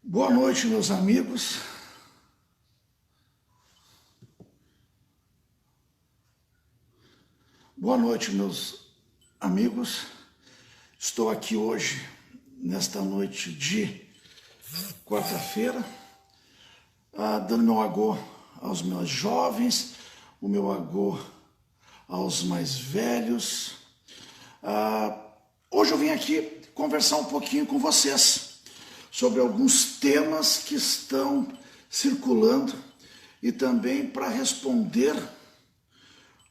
Boa noite, meus amigos. Boa noite, meus amigos. Estou aqui hoje, nesta noite de quarta-feira, dando meu agô aos meus jovens, o meu agô aos mais velhos. Hoje eu vim aqui conversar um pouquinho com vocês sobre alguns temas que estão circulando e também para responder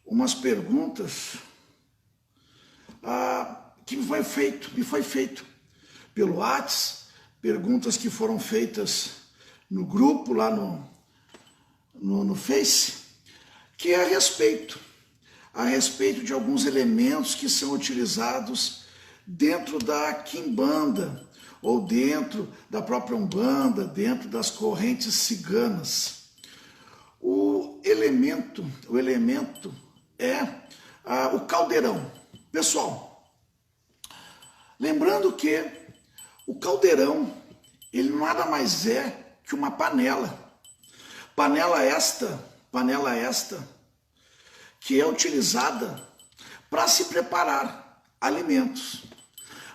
umas perguntas que me foi feito pelo WhatsApp, perguntas que foram feitas no grupo lá no Face, que é a respeito de alguns elementos que são utilizados dentro da quimbanda, ou dentro da própria Umbanda, dentro das correntes ciganas. O elemento é o caldeirão. Pessoal, lembrando que o caldeirão, ele nada mais é que uma panela. Panela esta que é utilizada para se preparar alimentos.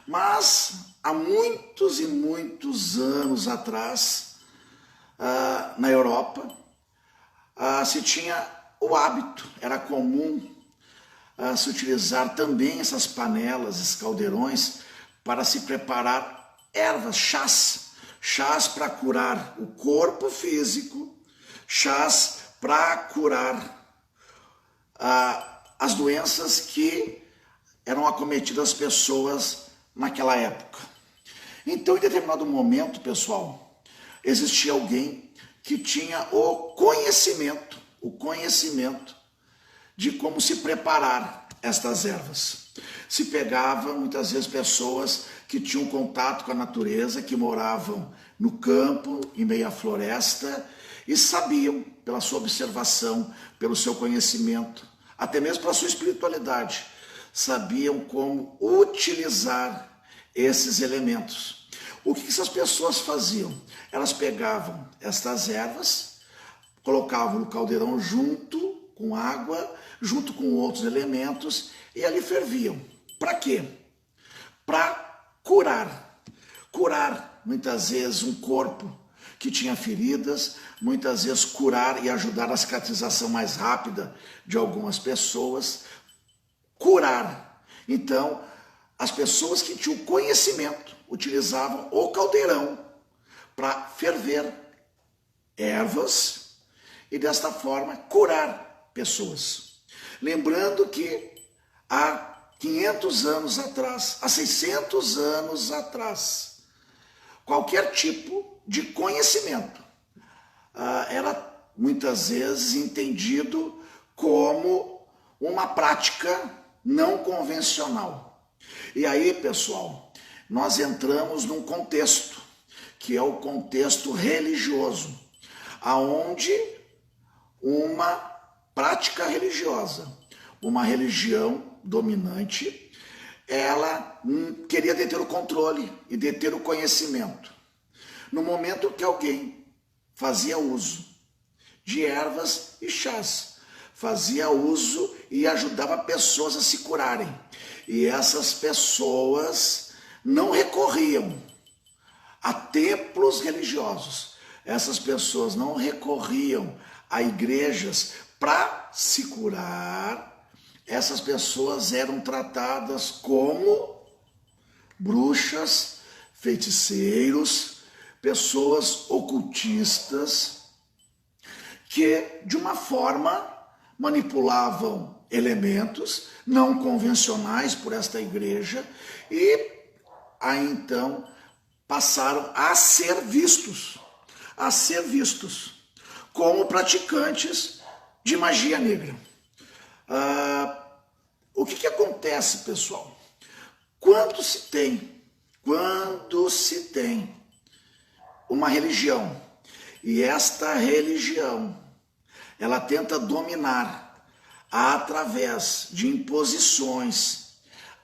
Mas há muitos e muitos anos atrás, na Europa, se tinha o hábito, era comum se utilizar também essas panelas, esses caldeirões, para se preparar ervas, chás para curar o corpo físico, chás para curar as doenças que eram acometidas as pessoas naquela época. Então, em determinado momento, pessoal, existia alguém que tinha o conhecimento de como se preparar estas ervas. Se pegava, muitas vezes, pessoas que tinham contato com a natureza, que moravam no campo, em meio à floresta, e sabiam, pela sua observação, pelo seu conhecimento, até mesmo pela sua espiritualidade, sabiam como utilizar esses elementos. O que essas pessoas faziam? Elas pegavam estas ervas, colocavam no caldeirão junto com água, junto com outros elementos, e ali ferviam. Para quê? Para curar. Curar, muitas vezes, um corpo que tinha feridas, muitas vezes curar e ajudar a cicatrização mais rápida de algumas pessoas. Curar. Então, as pessoas que tinham conhecimento utilizavam o caldeirão para ferver ervas e desta forma curar pessoas. Lembrando que há 500 anos atrás, há 600 anos atrás, qualquer tipo de conhecimento era muitas vezes entendido como uma prática não convencional. E aí, pessoal, nós entramos num contexto, que é o contexto religioso, aonde uma prática religiosa, uma religião dominante, ela queria deter o controle e deter o conhecimento. No momento que alguém fazia uso de ervas e chás, fazia uso e ajudava pessoas a se curarem. E essas pessoas não recorriam a templos religiosos. Essas pessoas não recorriam a igrejas para se curar. Essas pessoas eram tratadas como bruxas, feiticeiros, pessoas ocultistas, que de uma forma manipulavam elementos não convencionais por esta igreja e aí então passaram a ser vistos como praticantes de magia negra. O que acontece, pessoal? Quando se tem uma religião e esta religião ela tenta dominar através de imposições,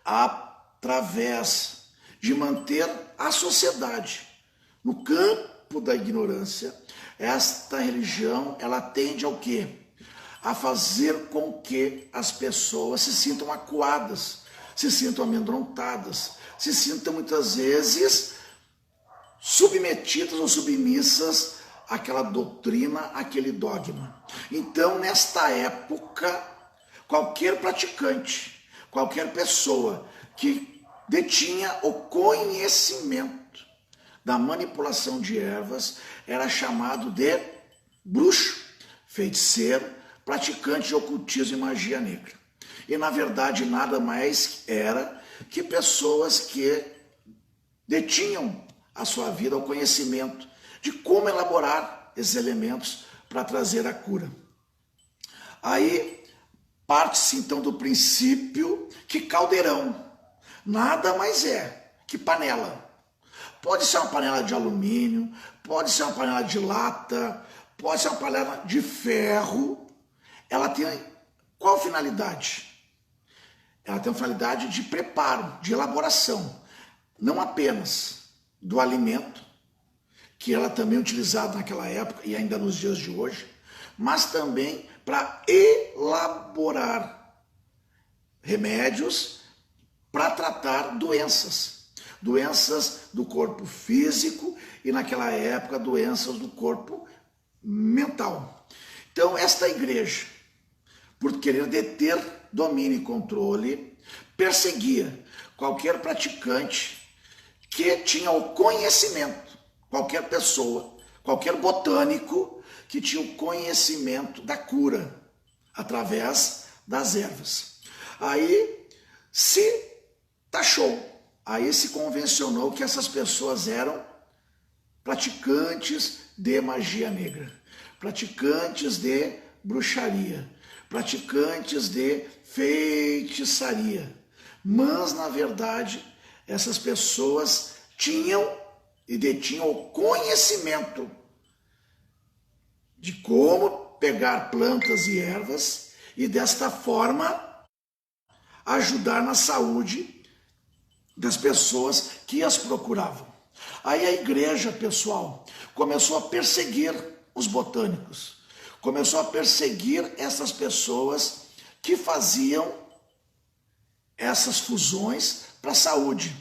através de manter a sociedade no campo campo da ignorância, esta religião, ela tende ao quê? A fazer com que as pessoas se sintam acuadas, se sintam amedrontadas, se sintam muitas vezes submetidas ou submissas àquela doutrina, àquele dogma. Então, nesta época, qualquer praticante, qualquer pessoa que detinha o conhecimento da manipulação de ervas era chamado de bruxo, feiticeiro, praticante de ocultismo e magia negra. E na verdade nada mais era que pessoas que detinham a sua vida o conhecimento de como elaborar esses elementos para trazer a cura. Aí parte-se então do princípio que caldeirão nada mais é que panela. Pode ser uma panela de alumínio, pode ser uma panela de lata, pode ser uma panela de ferro. Ela tem qual finalidade? Ela tem uma finalidade de preparo, de elaboração, não apenas do alimento, que ela também é utilizada naquela época e ainda nos dias de hoje, mas também para elaborar remédios para tratar doenças do corpo físico e naquela época doenças do corpo mental. Então esta igreja, por querer deter domínio e controle, perseguia qualquer praticante que tinha o conhecimento, qualquer pessoa, qualquer botânico que tinha o conhecimento da cura através das ervas. Aí se taxou, aí se convencionou que essas pessoas eram praticantes de magia negra, praticantes de bruxaria, praticantes de feitiçaria. Mas, na verdade, essas pessoas tinham e detinham o conhecimento de como pegar plantas e ervas e, desta forma, ajudar na saúde das pessoas que as procuravam. Aí a igreja, pessoal, começou a perseguir os botânicos, começou a perseguir essas pessoas que faziam essas fusões para a saúde.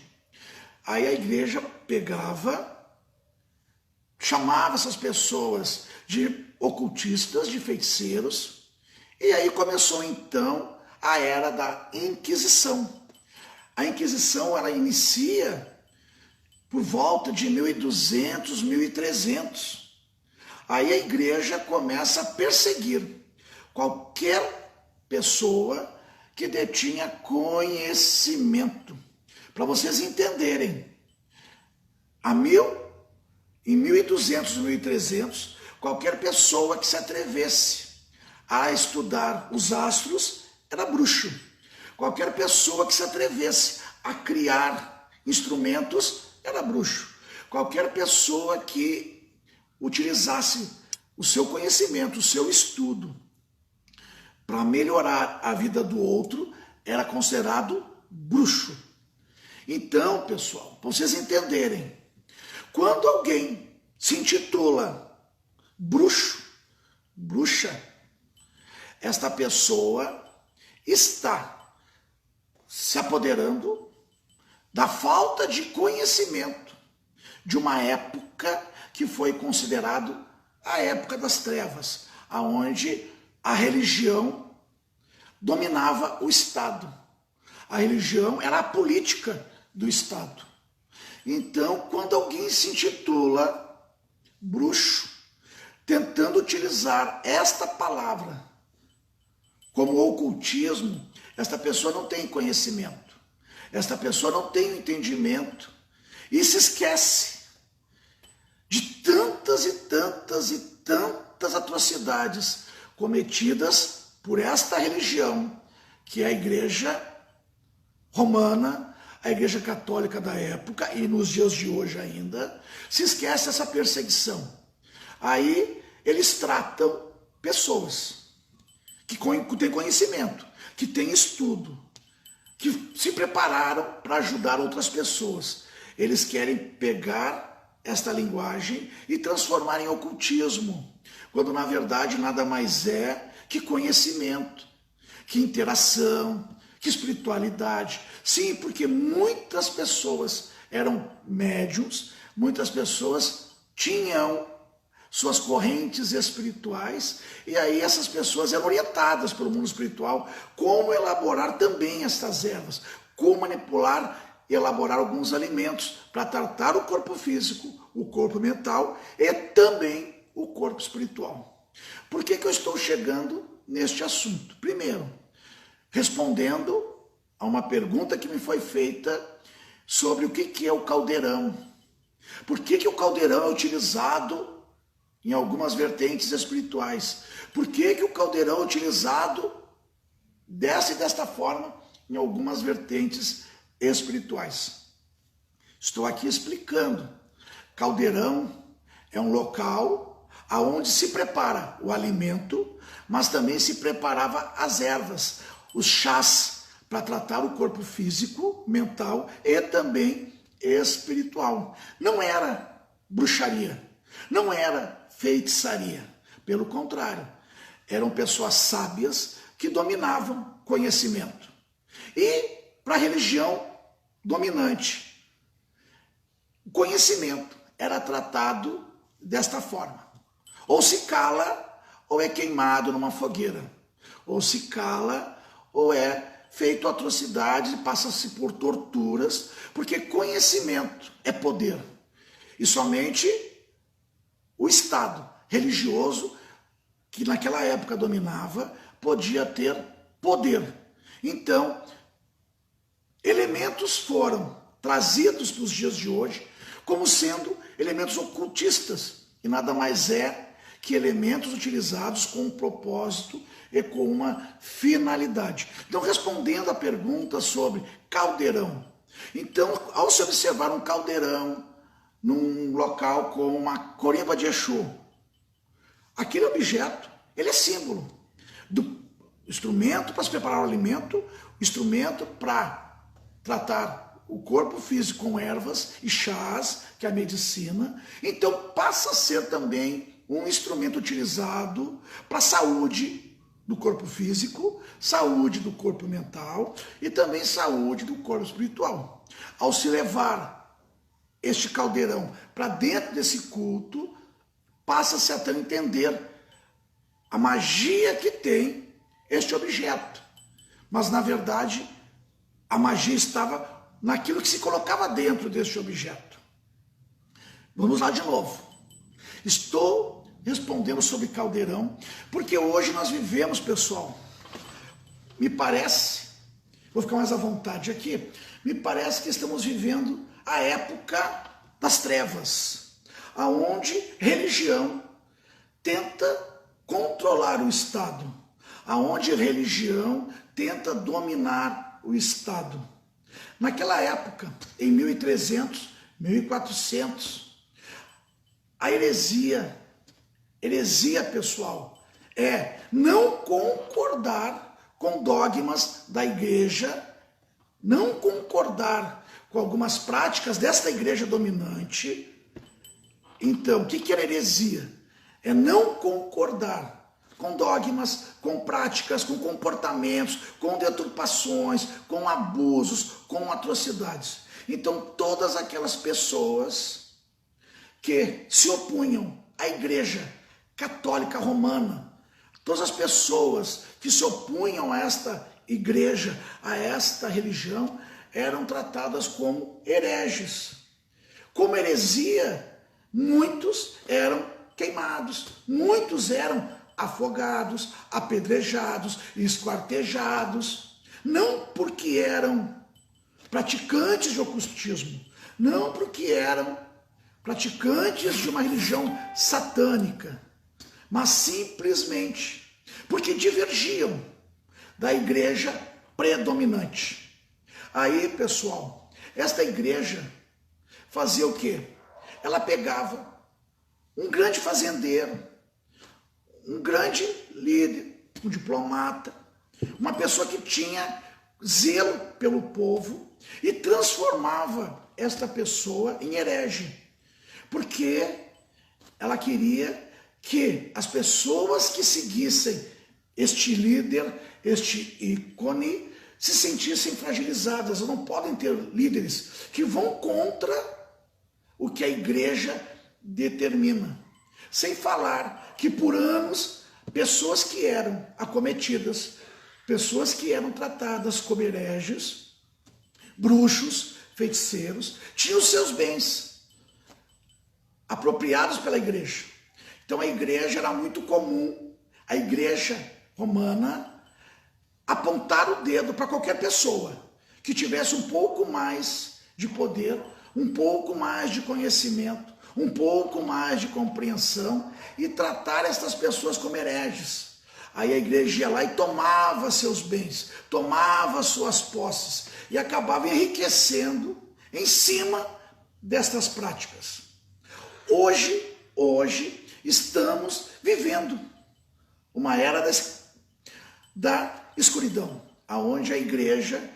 Aí a igreja pegava, chamava essas pessoas de ocultistas, de feiticeiros, e aí começou então a era da Inquisição. A Inquisição, ela inicia por volta de 1200, 1300. Aí a igreja começa a perseguir qualquer pessoa que detinha conhecimento. Para vocês entenderem, em 1200, 1300, qualquer pessoa que se atrevesse a estudar os astros era bruxo. Qualquer pessoa que se atrevesse a criar instrumentos era bruxo. Qualquer pessoa que utilizasse o seu conhecimento, o seu estudo para melhorar a vida do outro era considerado bruxo. Então, pessoal, para vocês entenderem, quando alguém se intitula bruxo, bruxa, esta pessoa está se apoderando da falta de conhecimento de uma época que foi considerado a época das trevas, aonde a religião dominava o Estado. A religião era a política do Estado. Então, quando alguém se intitula bruxo, tentando utilizar esta palavra como ocultismo, esta pessoa não tem conhecimento, esta pessoa não tem o entendimento e se esquece de tantas e tantas e tantas atrocidades cometidas por esta religião, que é a Igreja Romana, a Igreja Católica da época e nos dias de hoje ainda, se esquece dessa perseguição. Aí eles tratam pessoas que têm conhecimento, que têm estudo, que se prepararam para ajudar outras pessoas. Eles querem pegar esta linguagem e transformar em ocultismo, quando na verdade nada mais é que conhecimento, que interação, que espiritualidade. Sim, porque muitas pessoas eram médiums, muitas pessoas tinham suas correntes espirituais, e aí essas pessoas eram orientadas pelo mundo espiritual como elaborar também estas ervas, como manipular e elaborar alguns alimentos para tratar o corpo físico, o corpo mental e também o corpo espiritual. Por que eu estou chegando neste assunto? Primeiro, respondendo a uma pergunta que me foi feita sobre o que é o caldeirão. Por que o caldeirão é utilizado em algumas vertentes espirituais? Por que o caldeirão é utilizado dessa e desta forma em algumas vertentes espirituais? Estou aqui explicando. Caldeirão é um local onde se prepara o alimento, mas também se preparava as ervas, os chás, para tratar o corpo físico, mental e também espiritual. Não era bruxaria, não era feitiçaria. Pelo contrário, eram pessoas sábias que dominavam conhecimento. E para a religião dominante, o conhecimento era tratado desta forma. Ou se cala, ou é queimado numa fogueira. Ou se cala, ou é feito atrocidades e passa-se por torturas, porque conhecimento é poder. E somente o Estado religioso, que naquela época dominava, podia ter poder. Então, elementos foram trazidos para os dias de hoje como sendo elementos ocultistas, e nada mais é que elementos utilizados com um propósito e com uma finalidade. Então, respondendo à pergunta sobre caldeirão. Então, ao se observar um caldeirão num local com uma corimba de Exu, aquele objeto, ele é símbolo do instrumento para se preparar o alimento, instrumento para tratar o corpo físico com ervas e chás, que é a medicina. Então, passa a ser também um instrumento utilizado para a saúde do corpo físico, saúde do corpo mental e também saúde do corpo espiritual. Ao se levar este caldeirão para dentro desse culto, passa-se a entender a magia que tem este objeto. Mas, na verdade, a magia estava naquilo que se colocava dentro deste objeto. Vamos lá de novo. Estou respondendo sobre caldeirão, porque hoje nós vivemos, pessoal, me parece, vou ficar mais à vontade aqui, me parece que estamos vivendo a época das trevas, aonde religião tenta controlar o Estado, aonde religião tenta dominar o Estado. Naquela época, em 1300, 1400, a heresia, pessoal, é não concordar com dogmas da igreja, não concordar com algumas práticas desta igreja dominante. Então, o que era heresia? É não concordar com dogmas, com práticas, com comportamentos, com deturpações, com abusos, com atrocidades. Então, todas aquelas pessoas que se opunham à igreja católica romana, todas as pessoas que se opunham a esta igreja, a esta religião, eram tratadas como hereges. Como heresia, muitos eram queimados, muitos eram afogados, apedrejados, esquartejados, não porque eram praticantes de ocultismo, não porque eram praticantes de uma religião satânica, mas simplesmente porque divergiam da igreja predominante. Aí, pessoal, esta igreja fazia o quê? Ela pegava um grande fazendeiro, um grande líder, um diplomata, uma pessoa que tinha zelo pelo povo e transformava esta pessoa em herege. porque ela queria que as pessoas que seguissem este líder, este ícone, se sentissem fragilizadas. Elas não podem ter líderes que vão contra o que a igreja determina. Sem falar que por anos, pessoas que eram acometidas, pessoas que eram tratadas como hereges, bruxos, feiticeiros, tinham seus bens apropriados pela igreja. Então a igreja era muito comum, a igreja romana, apontar o dedo para qualquer pessoa que tivesse um pouco mais de poder, um pouco mais de conhecimento, um pouco mais de compreensão e tratar essas pessoas como hereges. Aí a igreja ia lá e tomava seus bens, tomava suas posses e acabava enriquecendo em cima destas práticas. Hoje estamos vivendo uma era da escuridão, aonde a igreja,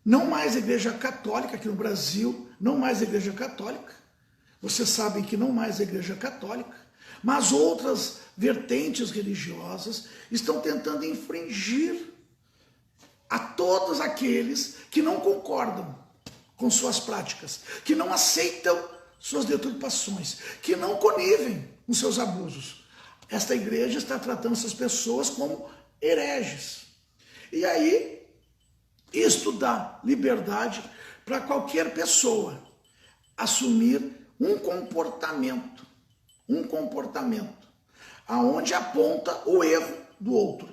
não mais a igreja católica aqui no Brasil, não mais a igreja católica, vocês sabem que não mais a igreja católica, mas outras vertentes religiosas estão tentando infringir a todos aqueles que não concordam com suas práticas, que não aceitam suas deturpações, que não conivem com seus abusos. Esta igreja está tratando essas pessoas como hereges. E aí, isto dá liberdade para qualquer pessoa assumir um comportamento aonde aponta o erro do outro.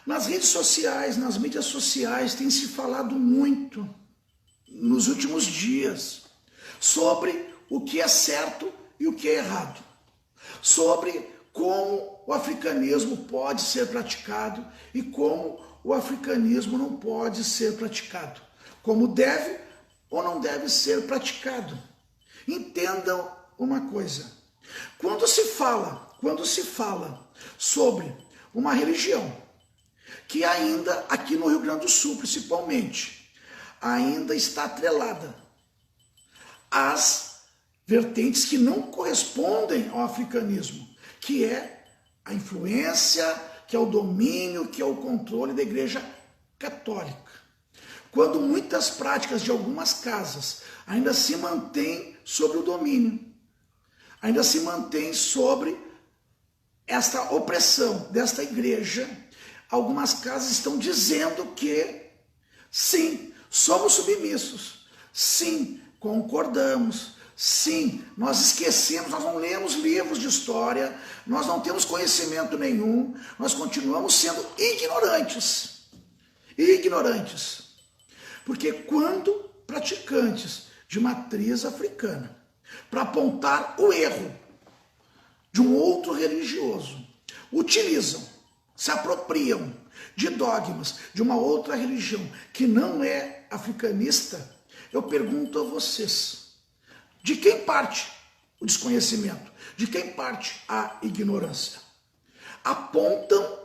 Nas redes sociais, nas mídias sociais, tem se falado muito nos últimos dias sobre o que é certo e o que é errado, sobre como o africanismo pode ser praticado e como o africanismo não pode ser praticado, como deve ou não deve ser praticado. Entendam uma coisa, quando se fala sobre uma religião que ainda, aqui no Rio Grande do Sul principalmente, ainda está atrelada às vertentes que não correspondem ao africanismo, que é a influência, que é o domínio, que é o controle da igreja católica. Quando muitas práticas de algumas casas ainda se mantêm sobre o domínio, ainda se mantém sobre esta opressão desta igreja, algumas casas estão dizendo que sim, somos submissos, sim, concordamos, sim, nós esquecemos, nós não lemos livros de história, nós não temos conhecimento nenhum, nós continuamos sendo ignorantes. Porque quando praticantes de matriz africana, para apontar o erro de um outro religioso, utilizam, se apropriam de dogmas de uma outra religião que não é africanista, eu pergunto a vocês, de quem parte o desconhecimento? De quem parte a ignorância? Apontam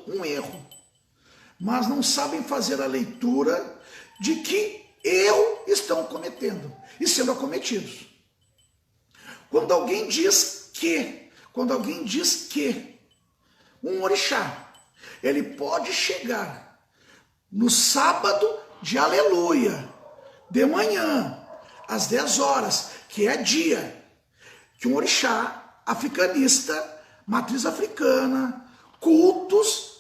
um erro, mas não sabem fazer a leitura de que erro estão cometendo e sendo acometidos. Quando alguém diz que um orixá, ele pode chegar no sábado de aleluia, de manhã, às 10 horas, que é dia, que um orixá africanista, matriz africana, cultos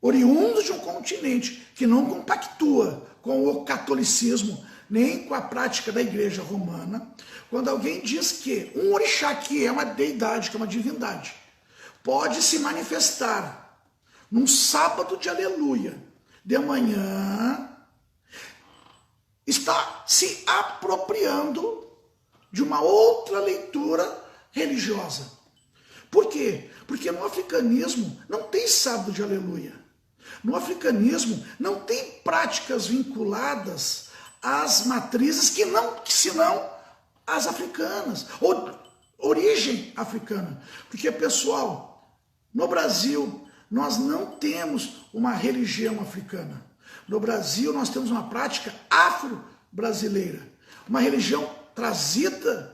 oriundos de um continente que não compactua com o catolicismo, nem com a prática da igreja romana, quando alguém diz que um orixá, que é uma deidade, que é uma divindade, pode se manifestar num sábado de aleluia, de manhã, está se apropriando de uma outra leitura religiosa. Por quê? Porque no africanismo não tem sábado de aleluia. No africanismo não tem práticas vinculadas às matrizes que senão as africanas, ou origem africana. Porque, pessoal, no Brasil nós não temos uma religião africana. No Brasil nós temos uma prática afro-brasileira, uma religião trazida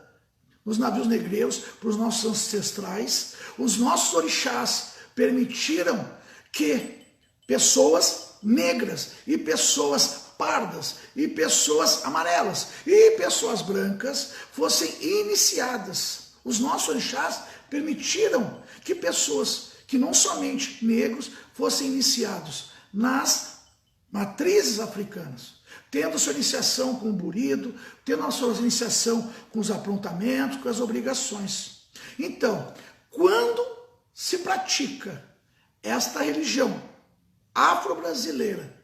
nos navios negreiros, para os nossos ancestrais. Os nossos orixás permitiram que pessoas negras e pessoas pardas e pessoas amarelas e pessoas brancas fossem iniciadas. Os nossos orixás permitiram que pessoas que não somente negros fossem iniciados nas matrizes africanas, tendo sua iniciação com o burido, tendo a sua iniciação com os aprontamentos, com as obrigações. Então, quando se pratica esta religião afro-brasileira,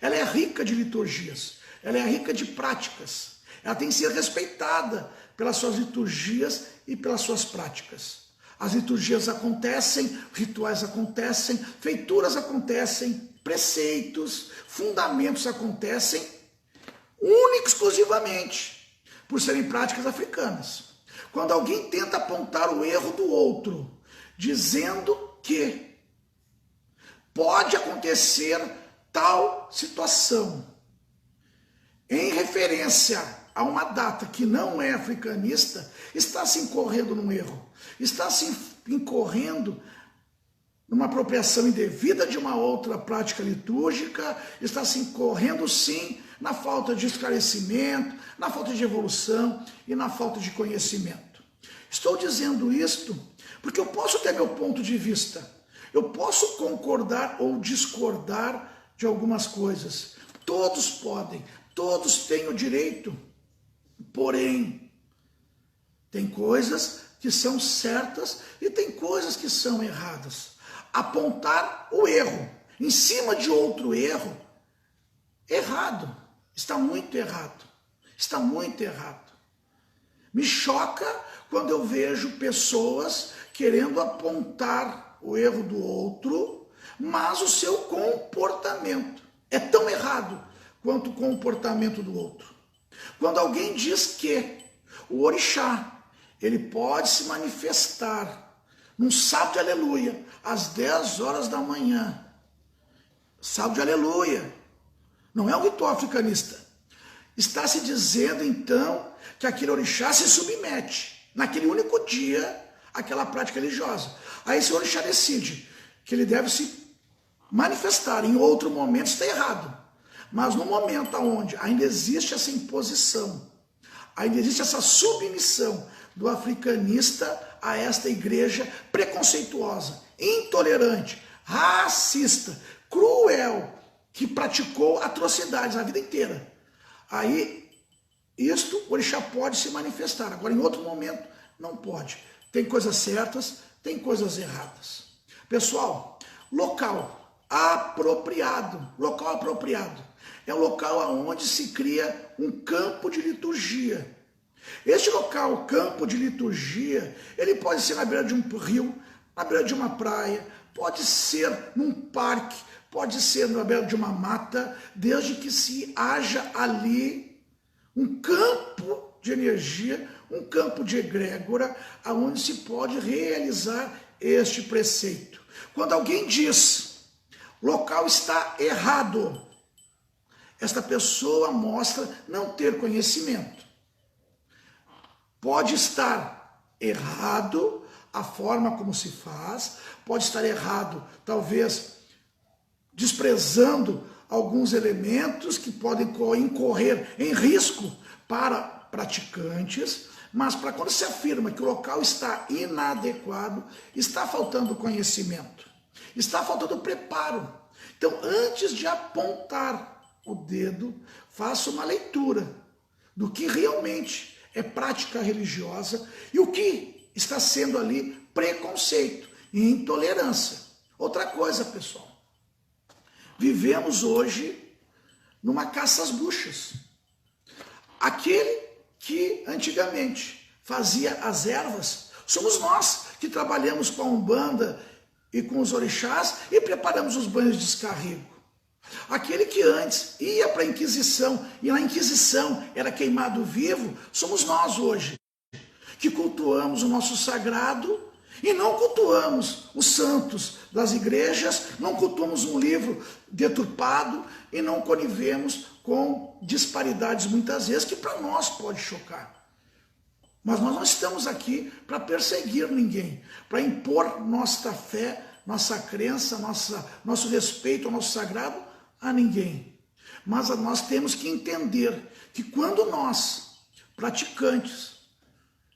ela é rica de liturgias, ela é rica de práticas, ela tem que ser respeitada pelas suas liturgias e pelas suas práticas. As liturgias acontecem, rituais acontecem, feituras acontecem, preceitos, fundamentos acontecem, única e exclusivamente por serem práticas africanas. Quando alguém tenta apontar o erro do outro, dizendo que pode acontecer tal situação, em referência a uma data que não é africanista, está se incorrendo num erro, está se incorrendo numa apropriação indevida de uma outra prática litúrgica, está se incorrendo sim na falta de esclarecimento, na falta de evolução e na falta de conhecimento. Estou dizendo isto porque eu posso ter meu ponto de vista, eu posso concordar ou discordar de algumas coisas, todos podem, todos têm o direito, porém, tem coisas que são certas e tem coisas que são erradas. Apontar o erro em cima de outro erro, errado, está muito errado, está muito errado. Me choca quando eu vejo pessoas querendo apontar o erro do outro, mas o seu comportamento é tão errado quanto o comportamento do outro. Quando alguém diz que o orixá, ele pode se manifestar num sábado de aleluia, às 10 horas da manhã, sábado de aleluia, não é um ritual africanista, está se dizendo então que aquele orixá se submete, naquele único dia, àquela prática religiosa. Aí esse orixá decide que ele deve se manifestar em outro momento, está errado. Mas no momento onde ainda existe essa imposição, ainda existe essa submissão do africanista a esta igreja preconceituosa, intolerante, racista, cruel, que praticou atrocidades a vida inteira. Aí, isto, o orixá pode se manifestar. Agora, em outro momento, não pode. Tem coisas certas, tem coisas erradas. Pessoal, local apropriado é um local onde se cria um campo de liturgia. Este local, campo de liturgia, ele pode ser na beira de um rio, na beira de uma praia, pode ser num parque, pode ser na beira de uma mata, desde que se haja ali um campo de energia, um campo de egrégora, onde se pode realizar este preceito. Quando alguém diz, o local está errado, esta pessoa mostra não ter conhecimento. Pode estar errado a forma como se faz, pode estar errado, talvez, desprezando alguns elementos que podem incorrer em risco para praticantes, mas para quando se afirma que o local está inadequado, está faltando conhecimento, está faltando preparo. Então, antes de apontar o dedo, faça uma leitura do que realmente é prática religiosa e o que está sendo ali preconceito e intolerância. Outra coisa, pessoal, vivemos hoje numa caça às bruxas. Aquele que antigamente fazia as ervas, somos nós que trabalhamos com a Umbanda e com os orixás e preparamos os banhos de descarrego. Aquele que antes ia para a Inquisição e na Inquisição era queimado vivo, somos nós hoje, que cultuamos o nosso sagrado e não cultuamos os santos das igrejas, não cultuamos um livro deturpado e não conivemos com disparidades muitas vezes que para nós pode chocar. Mas nós não estamos aqui para perseguir ninguém, para impor nossa fé, nossa crença, nosso respeito ao nosso sagrado a ninguém. Mas nós temos que entender que quando nós, praticantes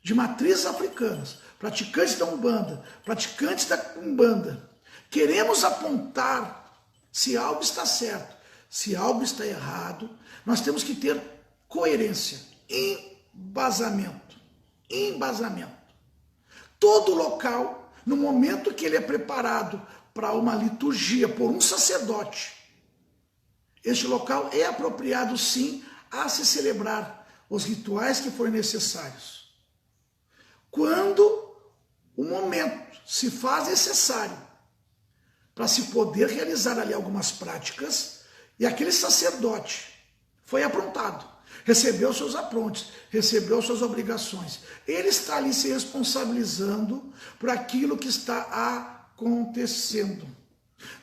de matrizes africanas, praticantes da Umbanda, praticantes da Umbanda, queremos apontar se algo está certo, se algo está errado, nós temos que ter coerência, embasamento. Todo local, no momento que ele é preparado para uma liturgia por um sacerdote, este local é apropriado sim a se celebrar os rituais que forem necessários. Quando o momento se faz necessário para se poder realizar ali algumas práticas, e aquele sacerdote foi aprontado, recebeu seus aprontes, recebeu suas obrigações. Ele está ali se responsabilizando por aquilo que está acontecendo.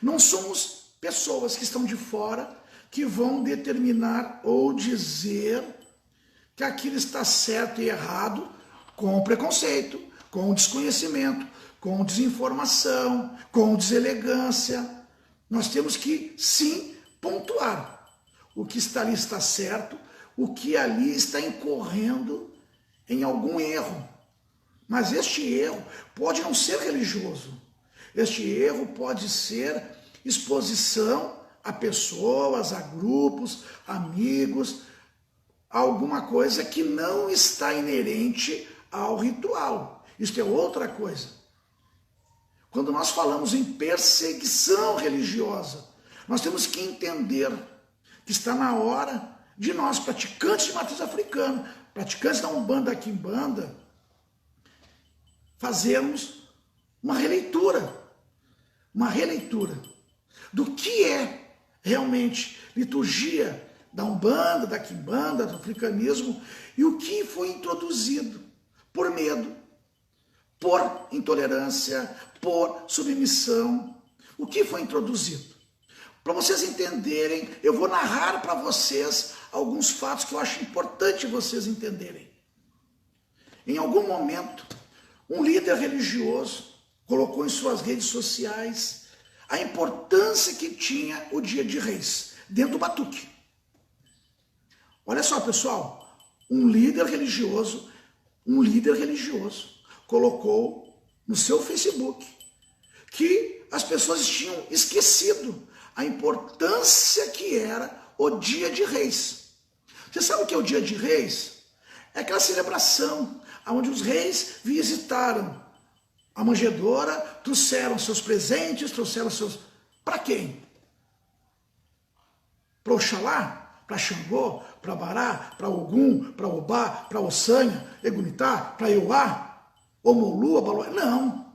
Não somos pessoas que estão de fora que vão determinar ou dizer que aquilo está certo e errado com preconceito, com desconhecimento, com desinformação, com deselegância. Nós temos que, sim, pontuar o que está ali está certo, o que ali está incorrendo em algum erro. Mas este erro pode não ser religioso. Este erro pode ser exposição a pessoas, a grupos, amigos, a alguma coisa que não está inerente ao ritual. Isso é outra coisa. Quando nós falamos em perseguição religiosa, nós temos que entender que está na hora de nós, praticantes de matriz africana, praticantes da Umbanda, da Quimbanda, fazermos uma releitura do que é realmente liturgia da Umbanda, da Quimbanda, do africanismo, e o que foi introduzido por medo, por intolerância, por submissão. O que foi introduzido? Para vocês entenderem, eu vou narrar para vocês alguns fatos que eu acho importante vocês entenderem. Em algum momento, um líder religioso colocou em suas redes sociais a importância que tinha o Dia de Reis, dentro do batuque. Olha só, pessoal, um líder religioso colocou no seu Facebook que as pessoas tinham esquecido a importância que era o Dia de Reis. Você sabe o que é o Dia de Reis? É aquela celebração onde os reis visitaram a manjedoura, trouxeram seus presentes, trouxeram seus... Para quem? Para Oxalá? Para Xangô? Para Bará? Para Ogum? Para Obá? Para Ossanha? Egunitá? Para Euá? Omolu? Abaló? Não.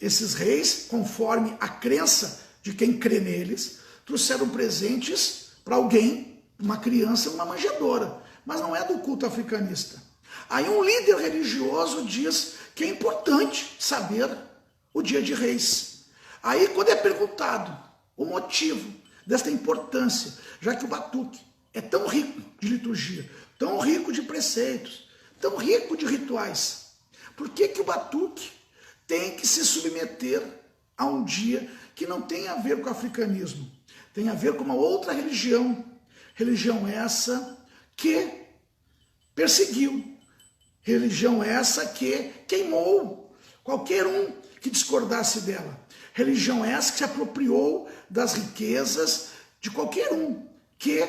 Esses reis, conforme a crença de quem crê neles, trouxeram presentes para alguém, uma criança, uma manjedoura. Mas não é do culto africanista. Aí um líder religioso diz que é importante saber o Dia de Reis. Aí quando é perguntado o motivo desta importância, já que o batuque é tão rico de liturgia, tão rico de preceitos, tão rico de rituais, por que o batuque tem que se submeter a um dia que não tem a ver com o africanismo? Tem a ver com uma outra religião. Religião essa que perseguiu. Religião essa que queimou qualquer um que discordasse dela. Religião essa que se apropriou das riquezas de qualquer um que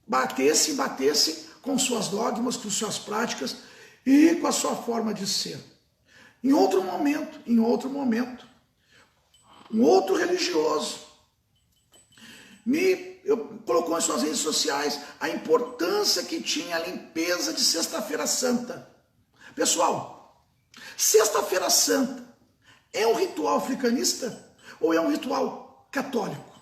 batesse com suas dogmas, com suas práticas e com a sua forma de ser. Em outro momento, um outro religioso colocou em suas redes sociais a importância que tinha a limpeza de Sexta-feira Santa. Pessoal, Sexta-feira Santa é um ritual africanista ou é um ritual católico?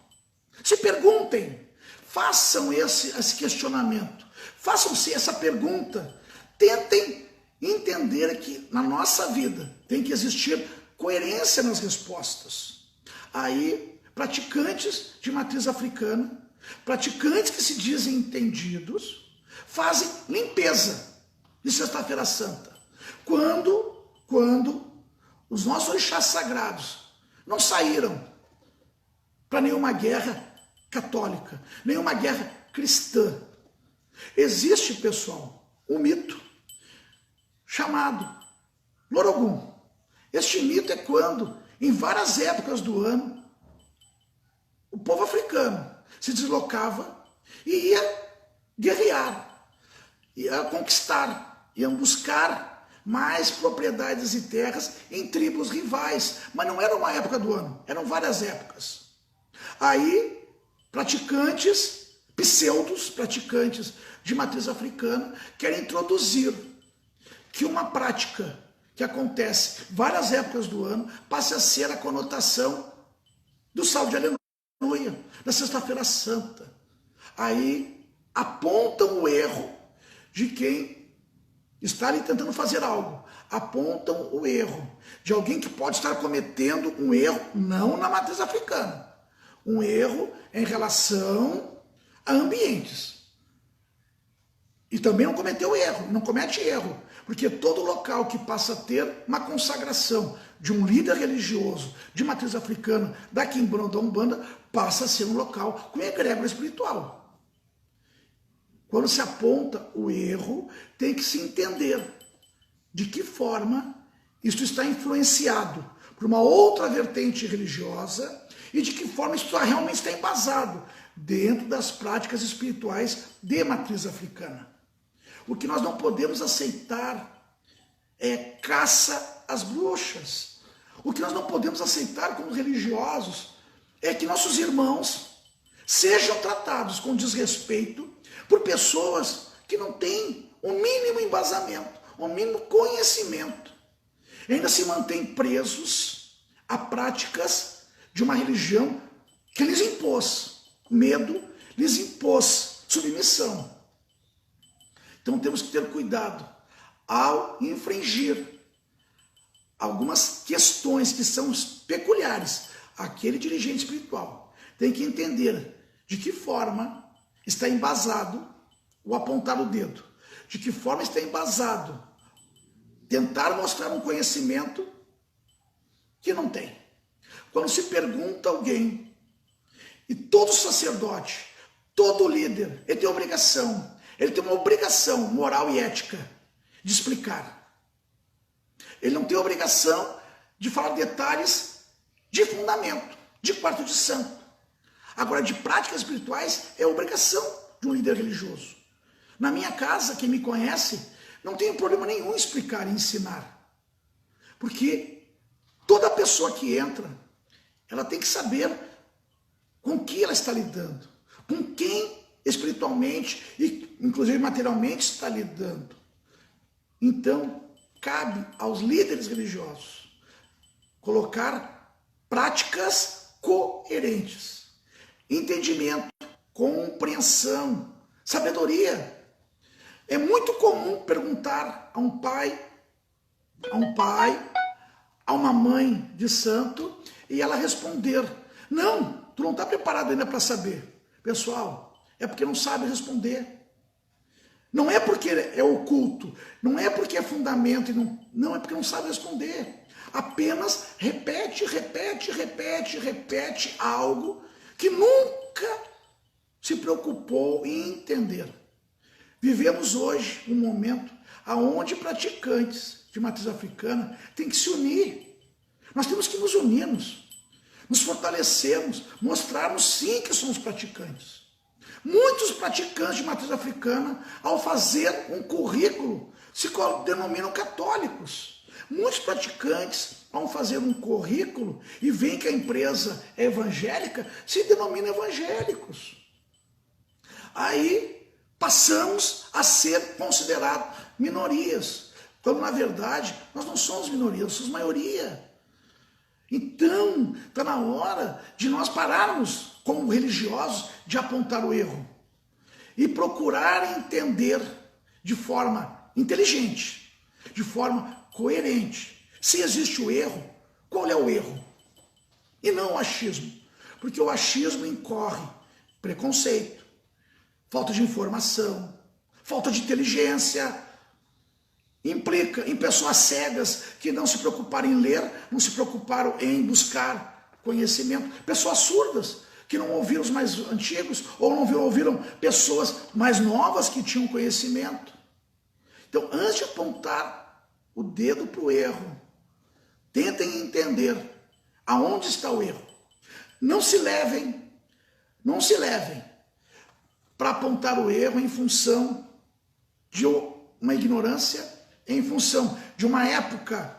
Se perguntem, façam esse questionamento, façam-se essa pergunta, tentem entender que na nossa vida tem que existir coerência nas respostas. Aí, praticantes de matriz africana, praticantes que se dizem entendidos, fazem limpeza de Sexta-feira Santa? Quando os nossos orixás sagrados não saíram para nenhuma guerra católica, nenhuma guerra cristã. Existe, pessoal, um mito chamado Lorogum. Este mito é quando, em várias épocas do ano, o povo africano se deslocava e ia guerrear, ia conquistar, iam buscar mais propriedades e terras em tribos rivais. Mas não era uma época do ano, eram várias épocas. Aí, pseudos praticantes de matriz africana querem introduzir que uma prática que acontece várias épocas do ano passe a ser a conotação do salve de aleluia, da Sexta-feira Santa. Aí apontam o erro de quem está ali tentando fazer algo. Apontam o erro de alguém que pode estar cometendo um erro, não na matriz africana, um erro em relação a ambientes. E também não cometeu erro, não comete erro, porque todo local que passa a ter uma consagração de um líder religioso de matriz africana, da Quimbanda ou da Umbanda, passa a ser um local com egrégora espiritual. Quando se aponta o erro, tem que se entender de que forma isso está influenciado por uma outra vertente religiosa e de que forma isso realmente está embasado dentro das práticas espirituais de matriz africana. O que nós não podemos aceitar é caça às bruxas. O que nós não podemos aceitar como religiosos é que nossos irmãos sejam tratados com desrespeito por pessoas que não têm o mínimo embasamento, o mínimo conhecimento. E ainda se mantêm presos a práticas de uma religião que lhes impôs medo, lhes impôs submissão. Então temos que ter cuidado ao infringir algumas questões que são peculiares àquele dirigente espiritual. Tem que entender de que forma está embasado o apontar o dedo, de que forma está embasado tentar mostrar um conhecimento que não tem. Quando se pergunta a alguém, e todo sacerdote, todo líder, ele tem uma obrigação moral e ética de explicar. Ele não tem obrigação de falar detalhes de fundamento, de quarto de santo. Agora, de práticas espirituais, é obrigação de um líder religioso. Na minha casa, quem me conhece, não tem problema nenhum em explicar e ensinar. Porque toda pessoa que entra, ela tem que saber com que ela está lidando, com quem espiritualmente e inclusive materialmente está lidando. Então, cabe aos líderes religiosos colocar práticas coerentes, entendimento, compreensão, sabedoria. É muito comum perguntar a um pai, a uma mãe de santo, e ela responder: não, tu não está preparado ainda para saber. Pessoal, é porque não sabe responder. Não é porque é oculto, não é porque é fundamento, não é porque não sabe responder. Apenas repete algo que nunca se preocupou em entender. Vivemos hoje um momento onde praticantes de matriz africana têm que se unir. Nós temos que nos unirmos, nos fortalecermos, mostrarmos sim que somos praticantes. Muitos praticantes de matriz africana, ao fazer um currículo, se denominam católicos. Muitos praticantes, ao fazer um currículo e veem que a empresa é evangélica, se denominam evangélicos. Aí passamos a ser considerados minorias, quando na verdade nós não somos minoria, nós somos maioria. Então, está na hora de nós pararmos, como religiosos, de apontar o erro e procurar entender de forma inteligente, de forma coerente. Se existe o erro, qual é o erro? E não o achismo, porque o achismo incorre preconceito, falta de informação, falta de inteligência. implica em pessoas cegas que não se preocuparam em ler, não se preocuparam em buscar conhecimento, pessoas surdas que não ouviram os mais antigos ou não ouviram pessoas mais novas que tinham conhecimento. Então, antes de apontar o dedo para o erro, tentem entender aonde está o erro. Não se levem para apontar o erro em função de uma ignorância, em função de uma época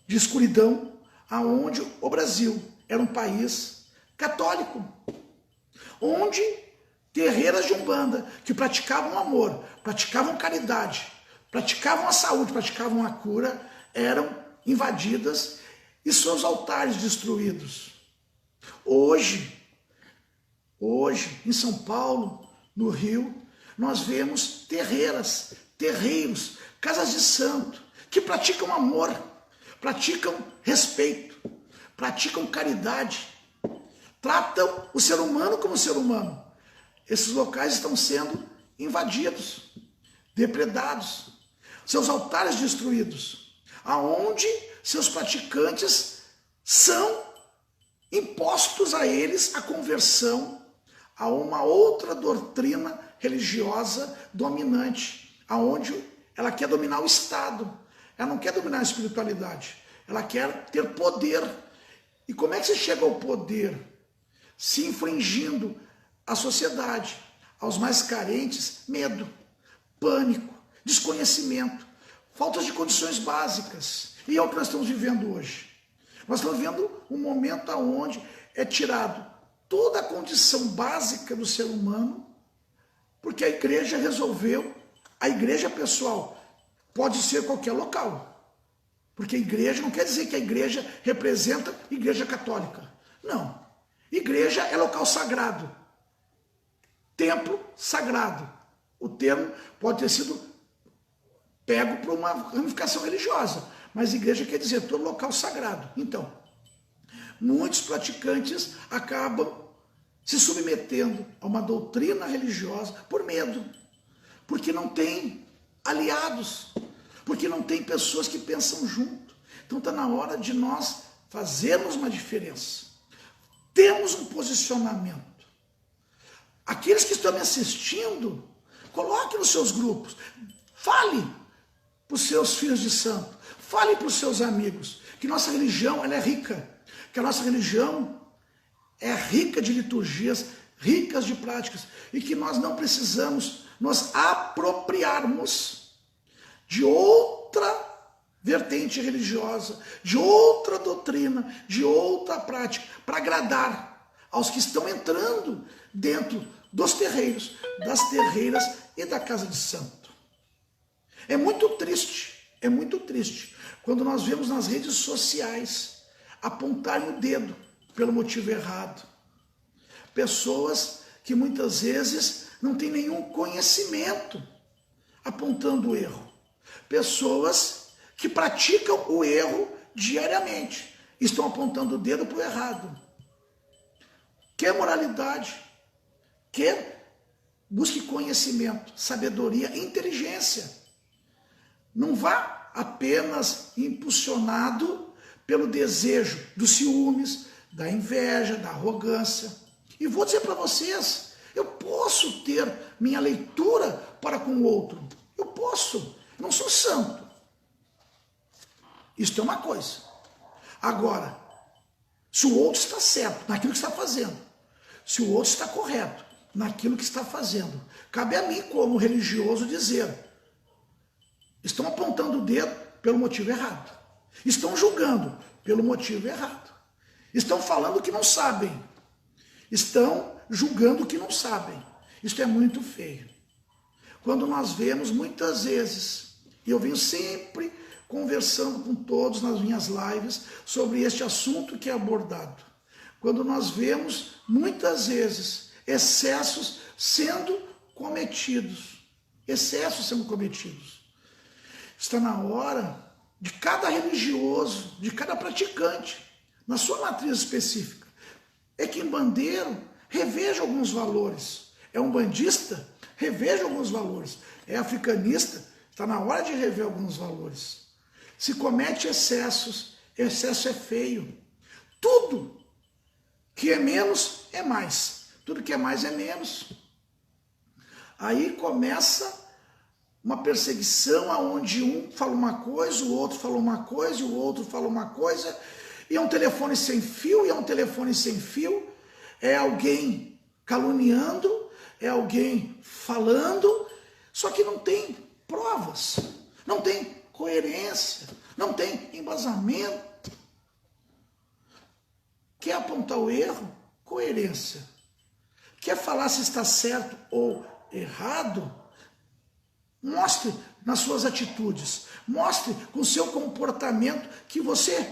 de escuridão, aonde o Brasil era um país católico, onde terreiras de Umbanda que praticavam amor, praticavam caridade, praticavam a saúde, praticavam a cura, eram invadidas e seus altares destruídos. Hoje, em São Paulo, no Rio, nós vemos terreiros, casas de santo, que praticam amor, praticam respeito, praticam caridade, tratam o ser humano como ser humano. Esses locais estão sendo invadidos, depredados, seus altares destruídos, aonde seus praticantes são impostos a eles a conversão a uma outra doutrina religiosa dominante, aonde ela quer dominar o Estado, ela não quer dominar a espiritualidade, ela quer ter poder. E como é que você chega ao poder? Se infringindo à sociedade, aos mais carentes, medo, pânico, desconhecimento, falta de condições básicas. E é o que nós estamos vivendo hoje. Nós estamos vivendo um momento onde é tirado toda a condição básica do ser humano, porque a igreja resolveu, a igreja pessoal pode ser qualquer local. Porque igreja não quer dizer que a igreja representa a igreja católica. Não. Igreja é local sagrado. Templo sagrado. O termo pode ter sido pego por uma ramificação religiosa, mas igreja quer dizer todo local sagrado. Então, muitos praticantes acabam se submetendo a uma doutrina religiosa por medo, porque não tem aliados, porque não tem pessoas que pensam junto. Então está na hora de nós fazermos uma diferença. Temos um posicionamento. Aqueles que estão me assistindo, coloque nos seus grupos, fale para os seus filhos de santo, fale para os seus amigos, que nossa religião ela é rica, que a nossa religião é rica de liturgias, ricas de práticas, e que nós não precisamos nos apropriarmos de outra vertente religiosa, de outra doutrina, de outra prática, para agradar aos que estão entrando dentro dos terreiros, das terreiras e da casa de santo. É muito triste quando nós vemos nas redes sociais apontarem o dedo pelo motivo errado. Pessoas que muitas vezes não têm nenhum conhecimento apontando o erro. Pessoas que praticam o erro diariamente, estão apontando o dedo para o errado. Quer moralidade, busque conhecimento, sabedoria, inteligência. Não vá apenas impulsionado pelo desejo dos ciúmes, da inveja, da arrogância. E vou dizer para vocês, eu posso ter minha leitura para com o outro. Eu posso, não sou santo. Isso é uma coisa. Agora, se o outro está certo naquilo que está fazendo, se o outro está correto naquilo que está fazendo, cabe a mim, como religioso, dizer: estão apontando o dedo pelo motivo errado. Estão julgando pelo motivo errado. Estão falando que não sabem. Estão julgando que não sabem. Isso é muito feio. Quando nós vemos muitas vezes, e eu venho sempre conversando com todos nas minhas lives sobre este assunto que é abordado. Quando nós vemos muitas vezes excessos sendo cometidos. Está na hora de cada religioso, de cada praticante, na sua matriz específica. É quimbandeiro, reveja alguns valores. É umbandista, reveja alguns valores. É africanista, Está na hora de rever alguns valores. Se comete excessos, excesso é feio. Tudo que é menos é mais. Tudo que é mais é menos. Aí começa uma perseguição onde um fala uma coisa, o outro fala uma coisa, e o outro fala uma coisa, e é um telefone sem fio, e é um telefone sem fio, é alguém caluniando, é alguém falando, só que não tem provas, não tem coerência, não tem embasamento. Quer apontar o erro? Coerência. Quer falar se está certo ou errado? Mostre nas suas atitudes, mostre com o seu comportamento que você,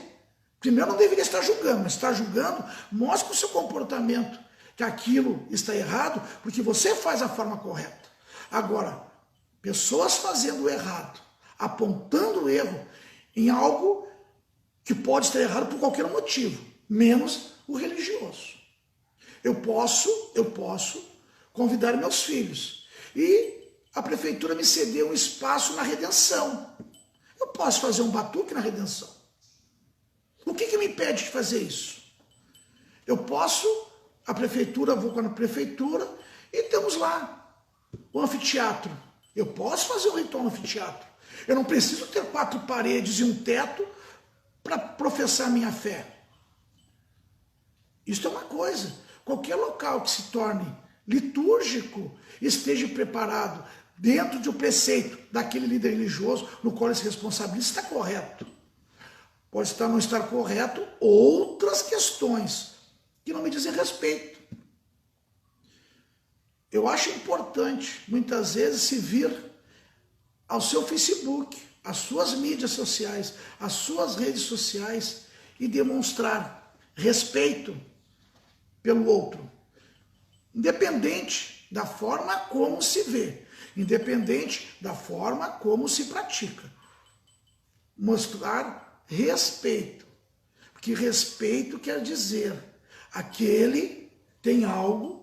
primeiro, não deveria estar julgando, mas está julgando, mostre com o seu comportamento que aquilo está errado, porque você faz a forma correta. Agora, pessoas fazendo o errado, apontando o erro em algo que pode estar errado por qualquer motivo, menos o religioso. Eu posso convidar meus filhos e a prefeitura me cedeu um espaço na Redenção. Eu posso fazer um batuque na Redenção. O que me impede de fazer isso? Eu posso, vou na prefeitura e temos lá o anfiteatro. Eu posso fazer um ritual no anfiteatro. Eu não preciso ter 4 paredes e um teto para professar minha fé. Isso é uma coisa. Qualquer local que se torne litúrgico esteja preparado dentro de um preceito daquele líder religioso no qual ele se responsabiliza, está correto. Pode não estar correto outras questões que não me dizem respeito. Eu acho importante, muitas vezes, se vir ao seu Facebook, às suas mídias sociais, às suas redes sociais e demonstrar respeito pelo outro, independente da forma como se vê, independente da forma como se pratica. Mostrar respeito, porque respeito quer dizer aquele tem algo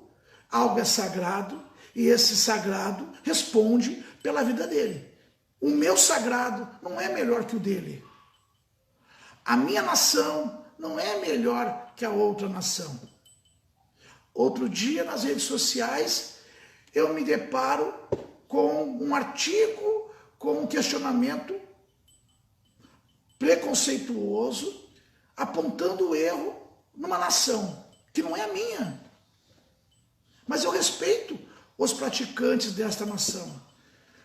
é sagrado e esse sagrado responde pela vida dele. O meu sagrado não é melhor que o dele. A minha nação não é melhor que a outra nação. Outro dia, nas redes sociais, eu me deparo com um artigo, com um questionamento preconceituoso, apontando o erro numa nação que não é a minha. Mas eu respeito os praticantes desta nação.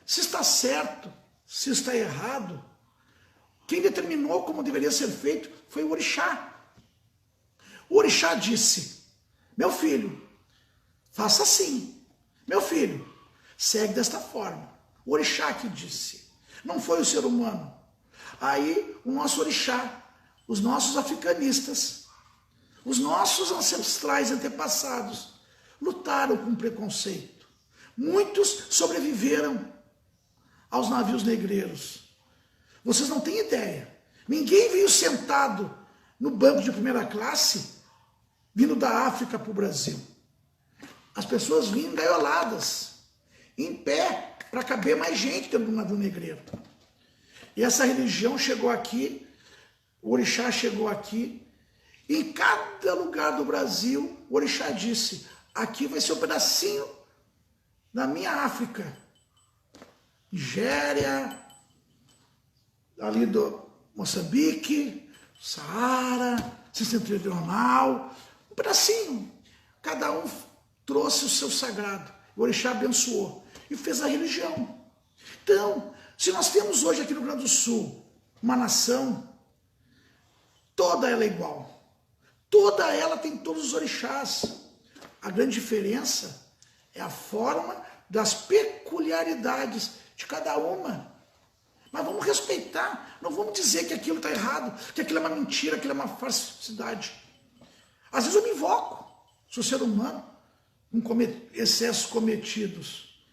Se está certo, se está errado, quem determinou como deveria ser feito foi o orixá. O orixá disse: meu filho, faça assim. Meu filho, segue desta forma. O orixá que disse. Não foi o ser humano. Aí o nosso orixá, os nossos africanistas, os nossos ancestrais antepassados lutaram com preconceito. Muitos sobreviveram aos navios negreiros. Vocês não têm ideia. Ninguém veio sentado no banco de primeira classe vindo da África para o Brasil. As pessoas vinham engaioladas, em pé, para caber mais gente dentro do navio negreiro. E essa religião chegou aqui, o orixá chegou aqui, e em cada lugar do Brasil, o orixá disse: aqui vai ser um pedacinho da minha África. Nigéria, ali do Moçambique, Saara, Setentrional, um pedacinho. Cada um trouxe o seu sagrado. O orixá abençoou e fez a religião. Então, se nós temos hoje aqui no Rio Grande do Sul uma nação, toda ela é igual. Toda ela tem todos os orixás. A grande diferença é a forma das peculiaridades de cada uma. Mas vamos respeitar, não vamos dizer que aquilo está errado, que aquilo é uma mentira, aquilo é uma falsidade. Às vezes eu me invoco, sou ser humano, com excessos cometidos.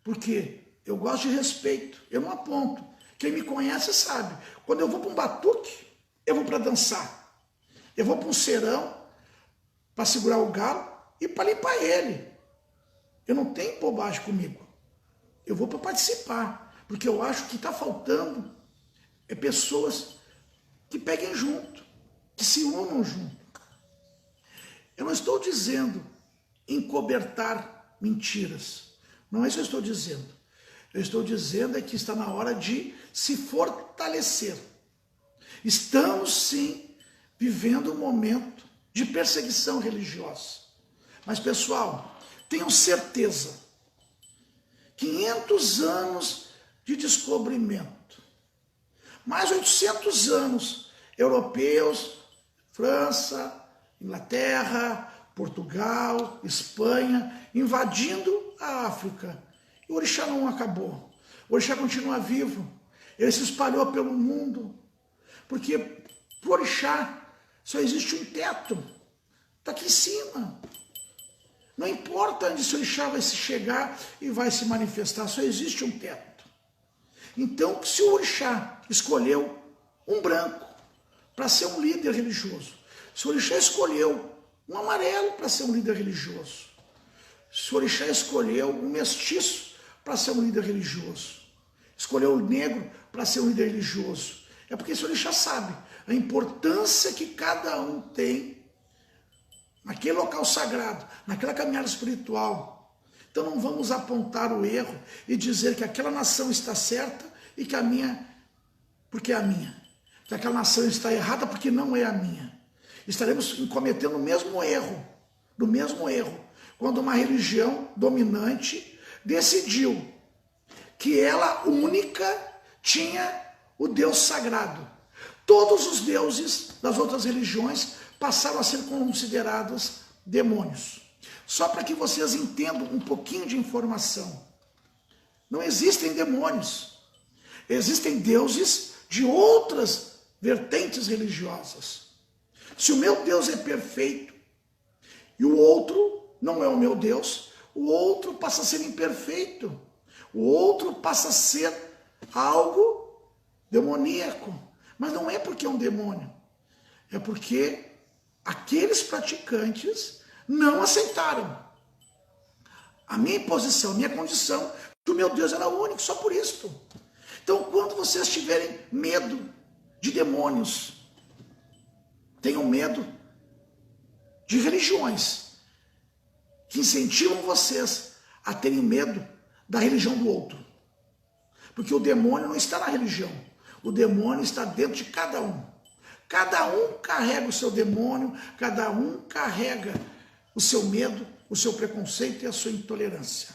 Porque eu gosto de respeito, eu não aponto. Quem me conhece sabe, quando eu vou para um batuque, eu vou para dançar. Eu vou para um serão, para segurar o galo e para limpar ele. Eu não tenho bobagem comigo. Eu vou para participar, Porque eu acho que está faltando pessoas que peguem junto, que se unam junto. Eu não estou dizendo encobertar mentiras. Não é isso que eu estou dizendo. Eu estou dizendo que está na hora de se fortalecer. Estamos, sim, vivendo um momento de perseguição religiosa. Mas, pessoal, tenham certeza, 500 anos de descobrimento, mais 800 anos europeus, França, Inglaterra, Portugal, Espanha, invadindo a África. E o orixá não acabou. O orixá continua vivo. Ele se espalhou pelo mundo. Porque para o orixá só existe um teto. Está aqui em cima. Não importa onde esse orixá vai se chegar e vai se manifestar, só existe um teto. Então, se o orixá escolheu um branco para ser um líder religioso, se o orixá escolheu um amarelo para ser um líder religioso, se o orixá escolheu um mestiço para ser um líder religioso, escolheu o negro para ser um líder religioso, é porque esse orixá sabe a importância que cada um tem naquele local sagrado, naquela caminhada espiritual. Então não vamos apontar o erro e dizer que aquela nação está certa e que a minha, porque é a minha. Que aquela nação está errada porque não é a minha. Estaremos cometendo o mesmo erro, quando uma religião dominante decidiu que ela única tinha o Deus sagrado. Todos os deuses das outras religiões passaram a ser considerados demônios. Só para que vocês entendam um pouquinho de informação. Não existem demônios. Existem deuses de outras vertentes religiosas. Se o meu Deus é perfeito e o outro não é o meu Deus, o outro passa a ser imperfeito. O outro passa a ser algo demoníaco. Mas não é porque é um demônio. É porque aqueles praticantes não aceitaram a minha posição, a minha condição, que o meu Deus era único, só por isso. Então, quando vocês tiverem medo de demônios, tenham medo de religiões que incentivam vocês a terem medo da religião do outro. Porque o demônio não está na religião, o demônio está dentro de cada um. Cada um carrega o seu demônio, cada um carrega o seu medo, o seu preconceito e a sua intolerância.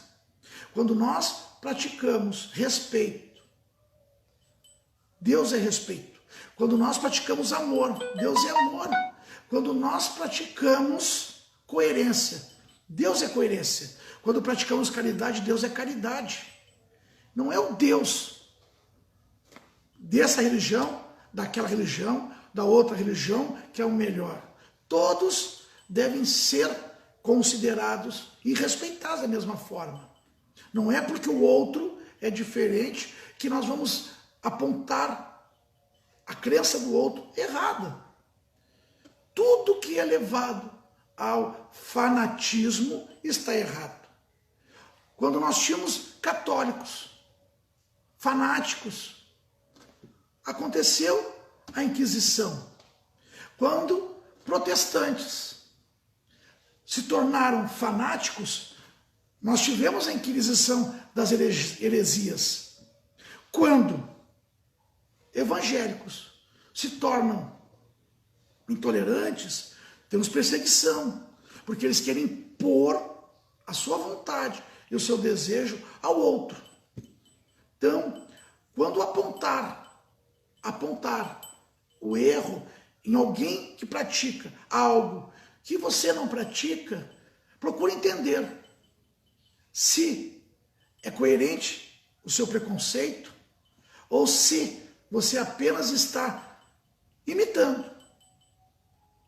Quando nós praticamos respeito, Deus é respeito. Quando nós praticamos amor, Deus é amor. Quando nós praticamos coerência, Deus é coerência. Quando praticamos caridade, Deus é caridade. Não é o Deus dessa religião, daquela religião, da outra religião, que é o melhor. Todos devem ser considerados e respeitados da mesma forma. Não é porque o outro é diferente que nós vamos apontar a crença do outro errada. Tudo que é levado ao fanatismo está errado. Quando nós tínhamos católicos, fanáticos, aconteceu a Inquisição. Quando protestantes se tornaram fanáticos, nós tivemos a Inquisição das heresias. Quando evangélicos se tornam intolerantes, temos perseguição, porque eles querem impor a sua vontade e o seu desejo ao outro. Então, quando apontar o erro em alguém que pratica algo que você não pratica, procure entender se é coerente o seu preconceito ou se você apenas está imitando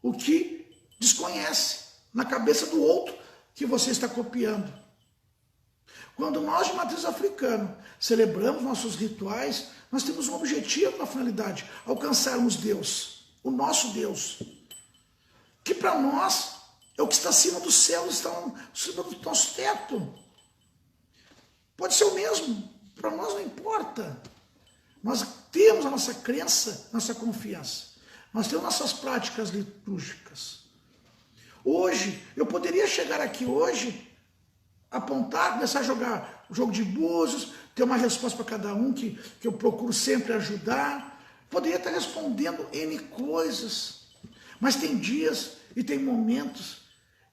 o que desconhece na cabeça do outro que você está copiando. Quando nós de matriz africana celebramos nossos rituais, nós temos um objetivo na finalidade, alcançarmos Deus, o nosso Deus, que para nós é o que está acima dos céus, está acima do nosso teto. Pode ser o mesmo para nós não importa. Nós temos a nossa crença, nossa confiança. Nós temos nossas práticas litúrgicas. Hoje, eu poderia chegar aqui hoje, apontar, começar a jogar o jogo de búzios, ter uma resposta para cada um que eu procuro sempre ajudar. Poderia estar respondendo N coisas. Mas tem dias e tem momentos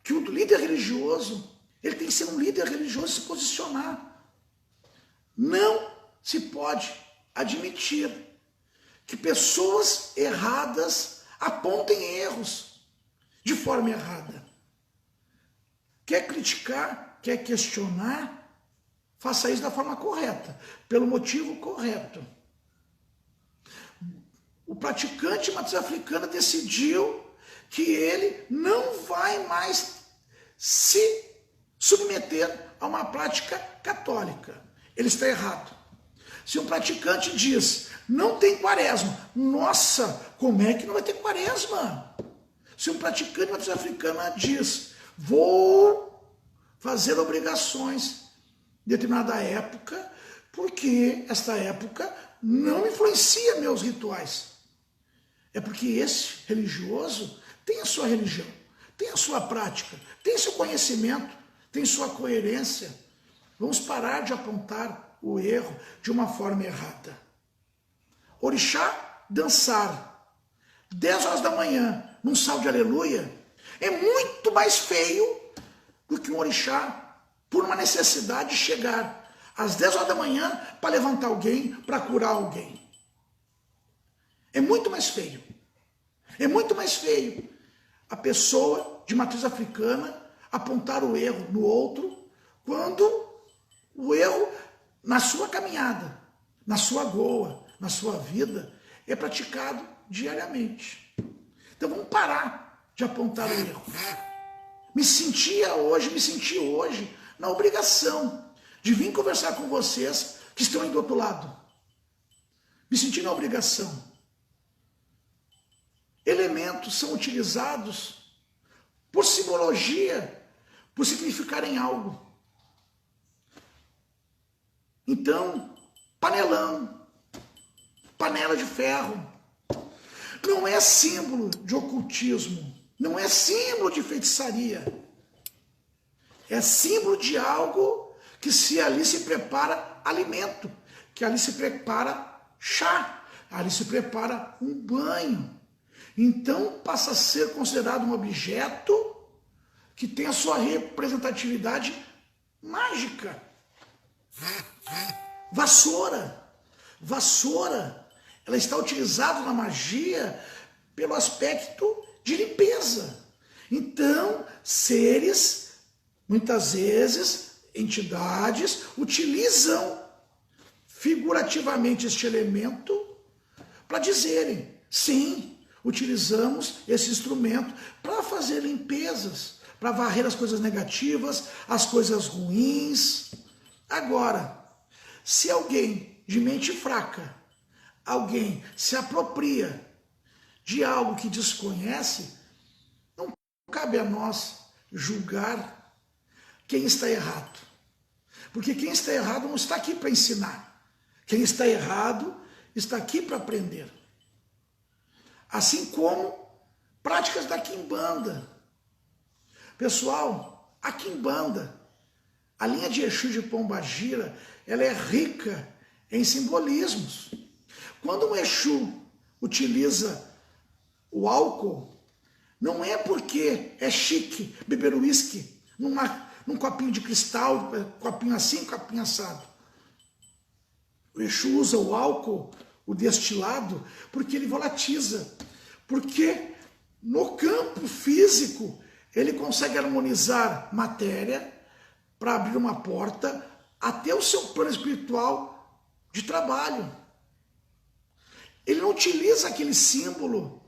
que o líder religioso, ele tem que ser um líder religioso e se posicionar. Não se pode admitir que pessoas erradas apontem erros de forma errada. Quer criticar, quer questionar, faça isso da forma correta, pelo motivo correto. O praticante matriz africana decidiu que ele não vai mais se submeter a uma prática católica. Ele está errado. Se um praticante diz, não tem quaresma, nossa, como é que não vai ter quaresma? Se um praticante matriz africana diz, vou fazer obrigações em determinada época, porque esta época não influencia meus rituais. É porque esse religioso tem a sua religião, tem a sua prática, tem seu conhecimento, tem sua coerência. Vamos parar de apontar o erro de uma forma errada. Orixá dançar 10 horas da manhã num salve de aleluia é muito mais feio do que um orixá por uma necessidade de chegar às 10 horas da manhã para levantar alguém, para curar alguém. É muito mais feio. É muito mais feio a pessoa de matriz africana apontar o erro no outro quando o erro na sua caminhada, na sua goa, na sua vida, é praticado diariamente. Então vamos parar de apontar o erro. Me senti hoje na obrigação de vir conversar com vocês que estão aí do outro lado. Me senti na obrigação. Elementos são utilizados por simbologia, por significarem algo. Então, panelão, panela de ferro, não é símbolo de ocultismo, não é símbolo de feitiçaria. É símbolo de algo que ali se prepara alimento, que ali se prepara chá, ali se prepara um banho. Então passa a ser considerado um objeto que tem a sua representatividade mágica. Vassoura, ela está utilizada na magia pelo aspecto de limpeza. Então, seres, muitas vezes, entidades, utilizam figurativamente este elemento para dizerem, sim, utilizamos esse instrumento para fazer limpezas, para varrer as coisas negativas, as coisas ruins. Agora, se alguém de mente fraca, alguém se apropria de algo que desconhece, não cabe a nós julgar quem está errado. Porque quem está errado não está aqui para ensinar. Quem está errado está aqui para aprender. Assim como práticas da quimbanda. Pessoal, a quimbanda, a linha de Exu de Pombagira, ela é rica em simbolismos. Quando um Exu utiliza o álcool, não é porque é chique beber uísque num copinho de cristal, copinho assim, copinho assado. O Exu usa o álcool, o destilado, porque ele volatiza. Porque no campo físico ele consegue harmonizar matéria para abrir uma porta até o seu plano espiritual de trabalho. Ele não utiliza aquele símbolo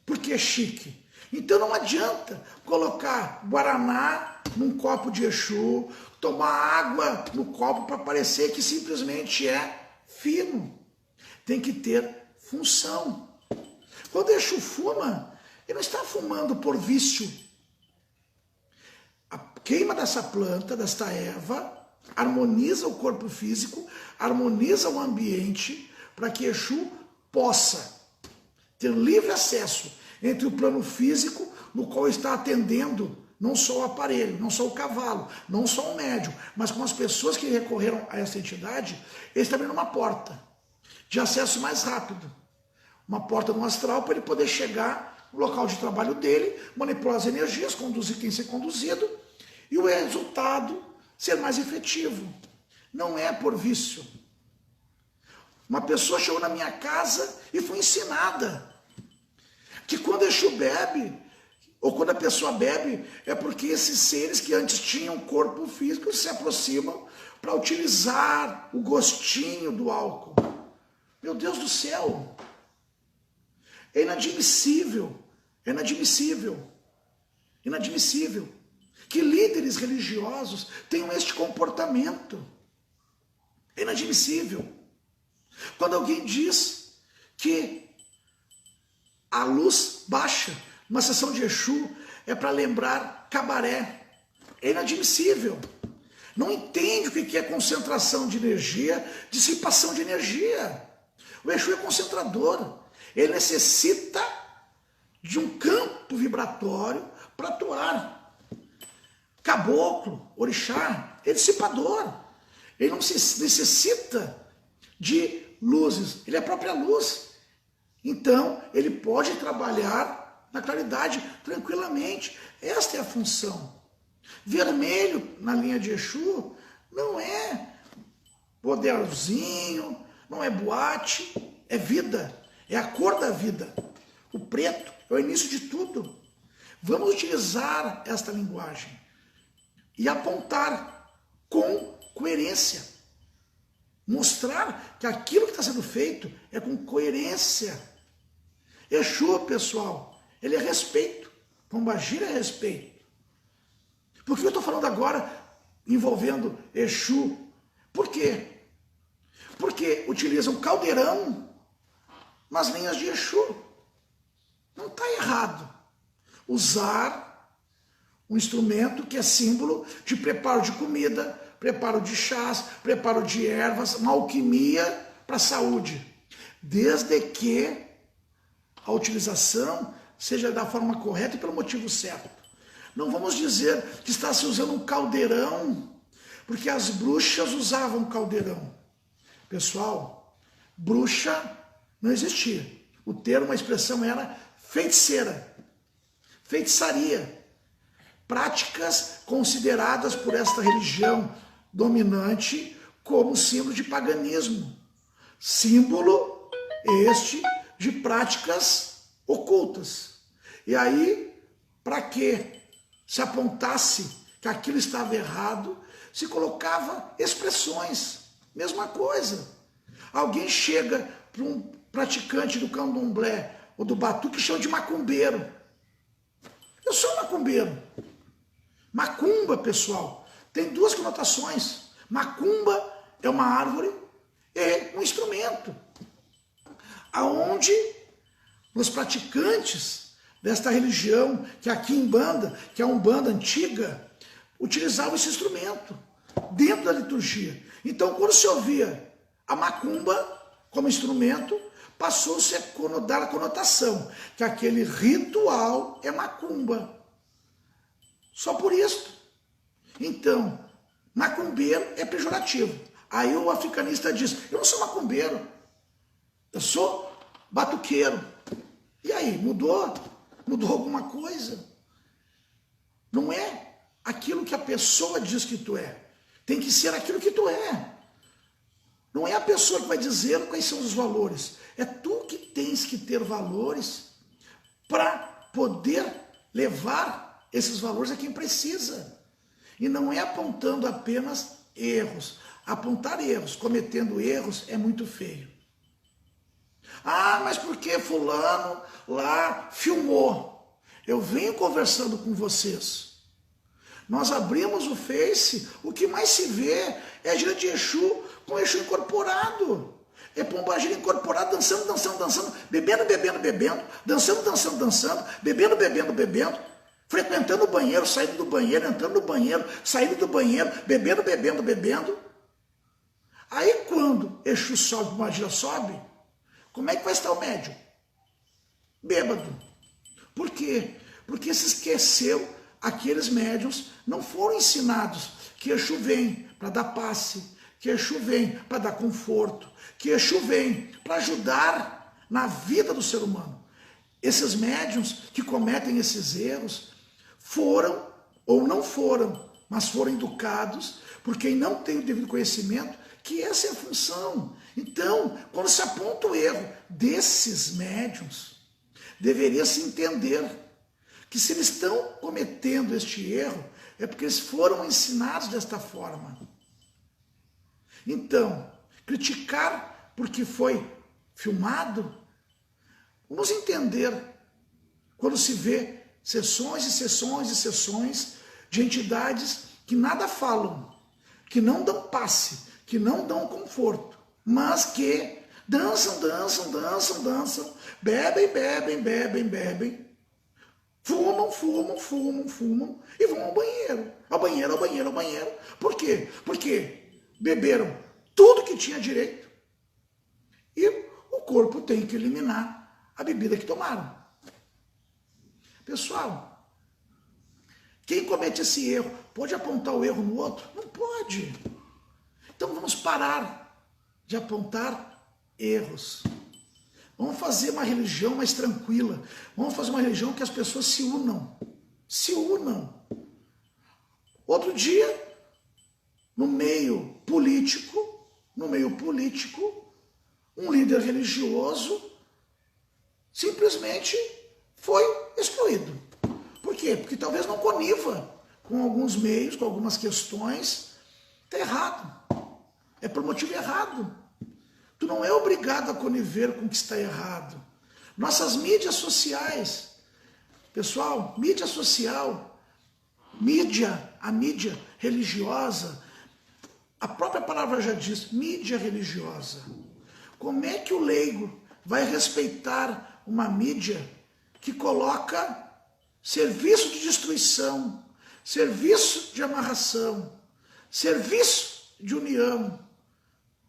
porque é chique. Então não adianta colocar guaraná num copo de Exu, tomar água no copo para parecer que simplesmente é fino. Tem que ter função. Quando o Exu fuma, ele não está fumando por vício. A queima dessa planta, desta erva, harmoniza o corpo físico, harmoniza o ambiente, para que Exu possa ter livre acesso entre o plano físico, no qual está atendendo não só o aparelho, não só o cavalo, não só o médium, mas com as pessoas que recorreram a essa entidade, ele está abrindo uma porta de acesso mais rápido. Uma porta no astral para ele poder chegar no local de trabalho dele, manipular as energias, conduzir quem ser conduzido, e o resultado ser mais efetivo. Não é por vício. Uma pessoa chegou na minha casa e foi ensinada que quando Exu bebe, ou quando a pessoa bebe, é porque esses seres que antes tinham corpo físico se aproximam para utilizar o gostinho do álcool. Meu Deus do céu! É inadmissível, é inadmissível, inadmissível que líderes religiosos tenham este comportamento. É inadmissível. Quando alguém diz que a luz baixa numa sessão de Exu é para lembrar cabaré, é inadmissível. Não entende o que é concentração de energia, dissipação de energia. O Exu é concentrador. Ele necessita de um campo vibratório para atuar. Caboclo, orixá, é dissipador. Ele não necessita de luzes, ele é a própria luz. Então, ele pode trabalhar na claridade tranquilamente. Esta é a função. Vermelho na linha de Exu não é poderzinho, não é boate, é vida. É a cor da vida. O preto é o início de tudo. Vamos utilizar esta linguagem e apontar com coerência. Mostrar que aquilo que está sendo feito é com coerência. Exu, pessoal, ele é respeito. Pombagira é respeito. Por que eu estou falando agora envolvendo Exu? Por quê? Porque utilizam caldeirão nas linhas de Exu. Não está errado usar um instrumento que é símbolo de preparo de comida, preparo de chás, preparo de ervas, uma alquimia para a saúde. Desde que a utilização seja da forma correta e pelo motivo certo. Não vamos dizer que está se usando um caldeirão, porque as bruxas usavam caldeirão. Pessoal, bruxa não existia. O termo, a expressão era feiticeira, feitiçaria. Práticas consideradas por esta religião dominante como símbolo de paganismo. Símbolo este de práticas ocultas. E aí, para que se apontasse que aquilo estava errado, se colocava expressões. Mesma coisa. Alguém chega para um praticante do candomblé ou do batuque que chama de macumbeiro. Eu sou macumbeiro. Macumba, pessoal, tem duas conotações. Macumba é uma árvore e um instrumento. Aonde os praticantes desta religião, que é a Quimbanda, que é a Umbanda antiga, utilizavam esse instrumento dentro da liturgia. Então, quando se ouvia a macumba como instrumento, passou-se a dar a conotação que aquele ritual é macumba. Só por isso. Então, macumbeiro é pejorativo. Aí o africanista diz, eu não sou macumbeiro, eu sou batuqueiro. E aí, mudou? Mudou alguma coisa? Não é aquilo que a pessoa diz que tu é. Tem que ser aquilo que tu é. Não é a pessoa que vai dizer quais são os valores. É tu que tens que ter valores para poder levar esses valores a quem precisa. E não é apontando apenas erros. Apontar erros, cometendo erros, é muito feio. Ah, mas por que fulano lá filmou? Eu venho conversando com vocês. Nós abrimos o Face, o que mais se vê é gira de Exu com Exu incorporado. É pombagira incorporado, dançando, dançando, dançando, bebendo, bebendo, bebendo, dançando, dançando, dançando, bebendo, bebendo, bebendo. frequentando o banheiro, saindo do banheiro, entrando no banheiro, saindo do banheiro, bebendo, bebendo, bebendo. Aí quando Exu sobe, magia sobe, como é que vai estar o médium? Bêbado. Por quê? Porque se esqueceu, aqueles médiuns não foram ensinados que Exu vem para dar passe, que Exu vem para dar conforto, que Exu vem para ajudar na vida do ser humano. Esses médiuns que cometem esses erros foram ou não foram, mas foram educados por quem não tem o devido conhecimento, que essa é a função. Então, quando se aponta o erro desses médiuns, deveria se entender que se eles estão cometendo este erro, é porque eles foram ensinados desta forma. Então, criticar porque foi filmado, vamos entender quando se vê sessões e sessões e sessões de entidades que nada falam, que não dão passe, que não dão conforto, mas que dançam, dançam, dançam, dançam, bebem, bebem, bebem, bebem, fumam, fumam, fumam, fumam e vão ao banheiro, ao banheiro, ao banheiro, ao banheiro. Por quê? Porque beberam tudo que tinha direito e o corpo tem que eliminar a bebida que tomaram. Pessoal, quem comete esse erro pode apontar o erro no outro? Não pode. Então vamos parar de apontar erros. Vamos fazer uma religião mais tranquila. Vamos fazer uma religião que as pessoas se unam. Se unam. Outro dia, no meio político, um líder religioso simplesmente foi excluído. Por quê? Porque talvez não coniva com alguns meios, com algumas questões. Está errado. É por motivo errado. Tu não é obrigado a conviver com o que está errado. Nossas mídias sociais, pessoal, mídia social, a mídia religiosa, a própria palavra já diz, mídia religiosa. Como é que o leigo vai respeitar uma mídia que coloca serviço de destruição, serviço de amarração, serviço de união?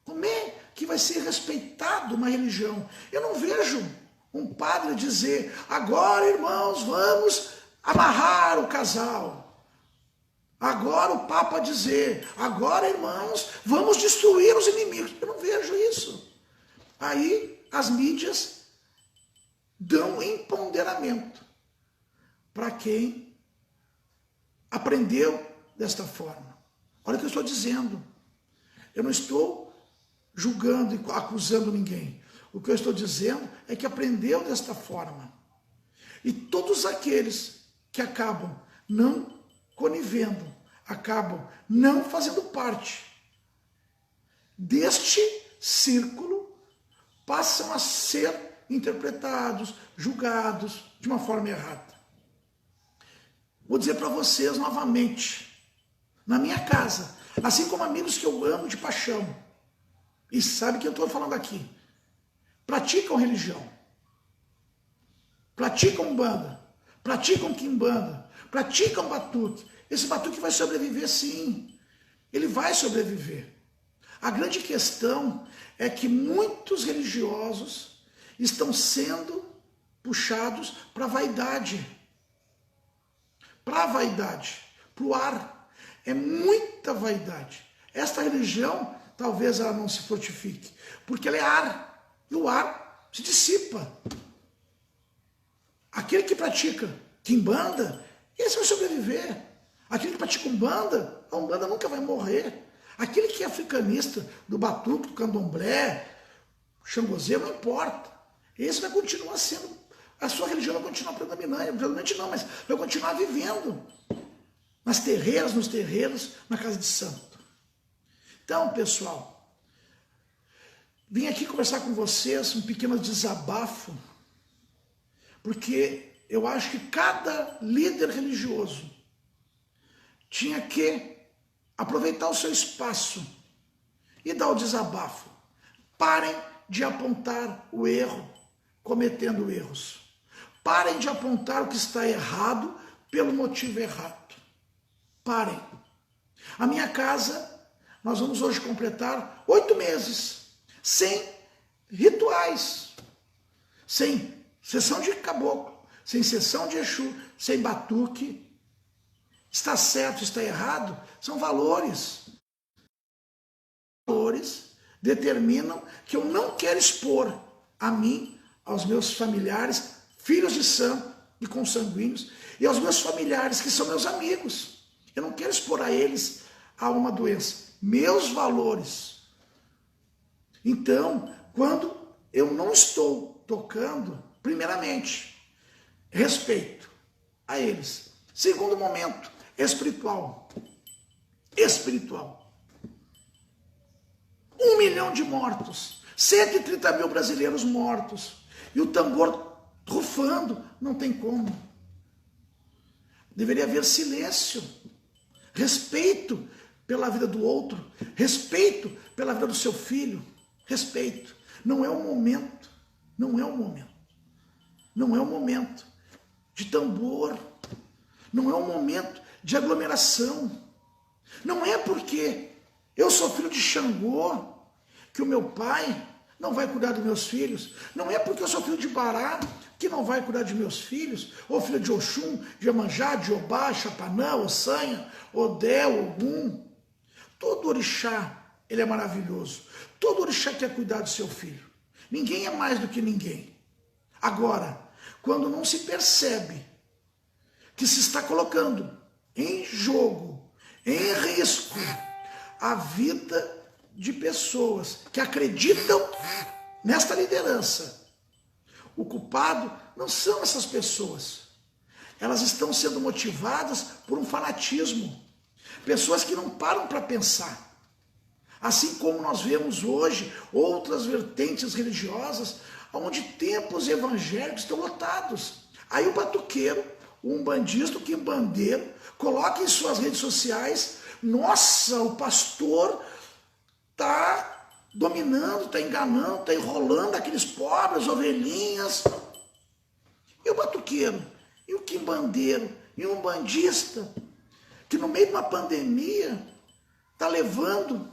Como é que vai ser respeitado uma religião? Eu não vejo um padre dizer, agora, irmãos, vamos amarrar o casal. Agora o Papa dizer, agora, irmãos, vamos destruir os inimigos. Eu não vejo isso. Aí as mídias dão empoderamento para quem aprendeu desta forma. Olha o que eu estou dizendo. Eu não estou julgando e acusando ninguém. O que eu estou dizendo é que aprendeu desta forma. E todos aqueles que acabam não conivendo, acabam não fazendo parte deste círculo, passam a ser interpretados, julgados de uma forma errada. Vou dizer para vocês novamente, na minha casa, assim como amigos que eu amo de paixão, e sabe que eu estou falando aqui, praticam religião, praticam umbanda, praticam quimbanda, praticam batuque. Esse batuque vai sobreviver sim, ele vai sobreviver. A grande questão é que muitos religiosos estão sendo puxados para a vaidade, para o ar. É muita vaidade. Esta religião, talvez ela não se fortifique, porque ela é ar, e o ar se dissipa. Aquele que pratica quimbanda, esse vai sobreviver. Aquele que pratica umbanda, a umbanda nunca vai morrer. Aquele que é africanista, do batuque, do candomblé, xangozê, não importa. Esse vai continuar sendo, a sua religião vai continuar predominante não, mas vai continuar vivendo nas terreiras, nos terreiros, na casa de santo. Então, pessoal, vim aqui conversar com vocês um pequeno desabafo, porque eu acho que cada líder religioso tinha que aproveitar o seu espaço e dar o desabafo. Parem de apontar o erro, cometendo erros. Parem de apontar o que está errado, pelo motivo errado. Parem. A minha casa, nós vamos hoje completar 8 meses, sem rituais, sem sessão de caboclo, sem sessão de Exu, sem batuque. Está certo, está errado? São valores. Valores determinam que eu não quero expor a mim, aos meus familiares, filhos de santo e consanguíneos, e aos meus familiares que são meus amigos. Eu não quero expor a eles a uma doença. Meus valores. Então, quando eu não estou tocando, primeiramente, respeito a eles. Segundo momento, espiritual. Espiritual. 1 milhão de mortos. 130 mil brasileiros mortos. E o tambor rufando. Não tem como. Deveria haver silêncio. Respeito pela vida do outro. Respeito pela vida do seu filho. Respeito. Não é o momento. Não é o momento. Não é o momento de tambor. Não é o momento de aglomeração. Não é porque eu sou filho de Xangô que o meu pai não vai cuidar dos meus filhos. Não é porque eu sou filho de Bará que não vai cuidar de meus filhos. Ou filho de Oxum, de Iemanjá, de Obá, Xapanã, Ossanha, Odé, Ogum. Todo orixá, ele é maravilhoso. Todo orixá quer cuidar do seu filho. Ninguém é mais do que ninguém. Agora, quando não se percebe que se está colocando em jogo, em risco, a vida de pessoas que acreditam nesta liderança, o culpado não são essas pessoas. Elas estão sendo motivadas por um fanatismo. Pessoas que não param para pensar. Assim como nós vemos hoje outras vertentes religiosas, onde templos evangélicos estão lotados. Aí o batuqueiro, o umbandista, o quimbandeiro, coloca em suas redes sociais: nossa, o pastor está dominando, está enganando, está enrolando aqueles pobres, ovelhinhas. E o batuqueiro, e o quimbandeiro, e o umbandista, que no meio de uma pandemia está levando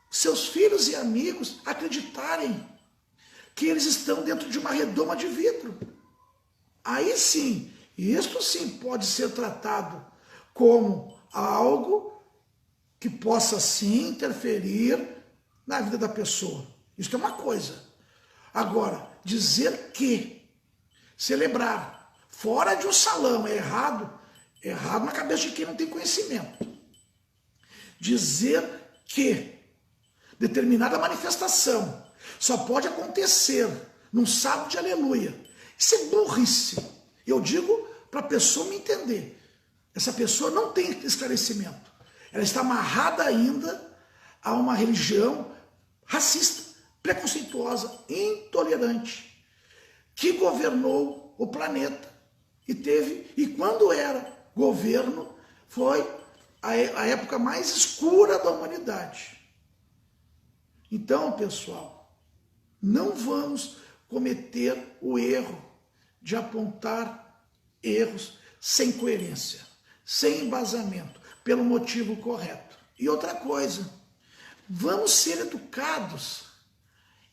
seus filhos e amigos a acreditarem que eles estão dentro de uma redoma de vidro. Aí sim, isto sim pode ser tratado como algo que possa sim interferir na vida da pessoa. Isso é uma coisa. Agora, dizer que celebrar fora de um salão é errado, errado na cabeça de quem não tem conhecimento. Dizer que determinada manifestação só pode acontecer num sábado de aleluia. Isso é burrice. Eu digo para a pessoa me entender. Essa pessoa não tem esclarecimento. Ela está amarrada ainda a uma religião racista, preconceituosa, intolerante, que governou o planeta. E quando era governo, foi a época mais escura da humanidade. Então, pessoal, não vamos cometer o erro de apontar erros sem coerência, sem embasamento, pelo motivo correto. E outra coisa, vamos ser educados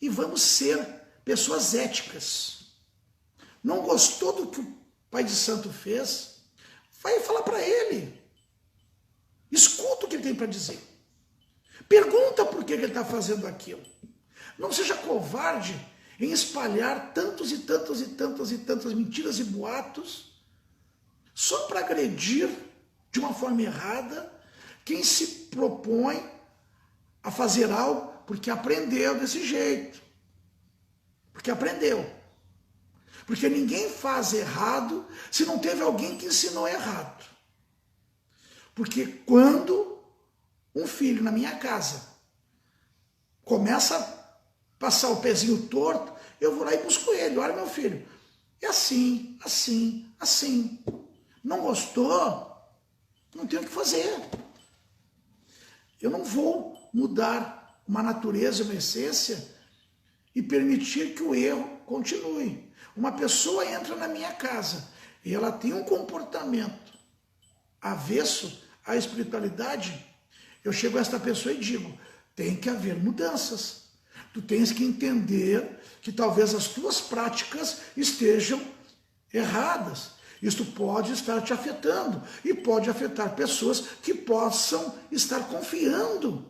e vamos ser pessoas éticas. Não gostou do que o pai de santo fez? Vai falar para ele. Escuta o que ele tem para dizer. Pergunta por que ele está fazendo aquilo. Não seja covarde em espalhar tantos e tantas e tantas e tantas mentiras e boatos só para agredir de uma forma errada quem se propõe a fazer algo porque aprendeu desse jeito. Porque aprendeu. Porque ninguém faz errado se não teve alguém que ensinou errado. Porque quando um filho na minha casa começa a passar o pezinho torto, eu vou lá e busco ele. Olha, meu filho, é assim, assim, assim. Não gostou? Não tem o que fazer. Eu não vou mudar uma natureza, uma essência e permitir que o erro continue. Uma pessoa entra na minha casa, e ela tem um comportamento avesso à espiritualidade, eu chego a esta pessoa e digo, tem que haver mudanças. Tu tens que entender que talvez as tuas práticas estejam erradas. Isto pode estar te afetando e pode afetar pessoas que possam estar confiando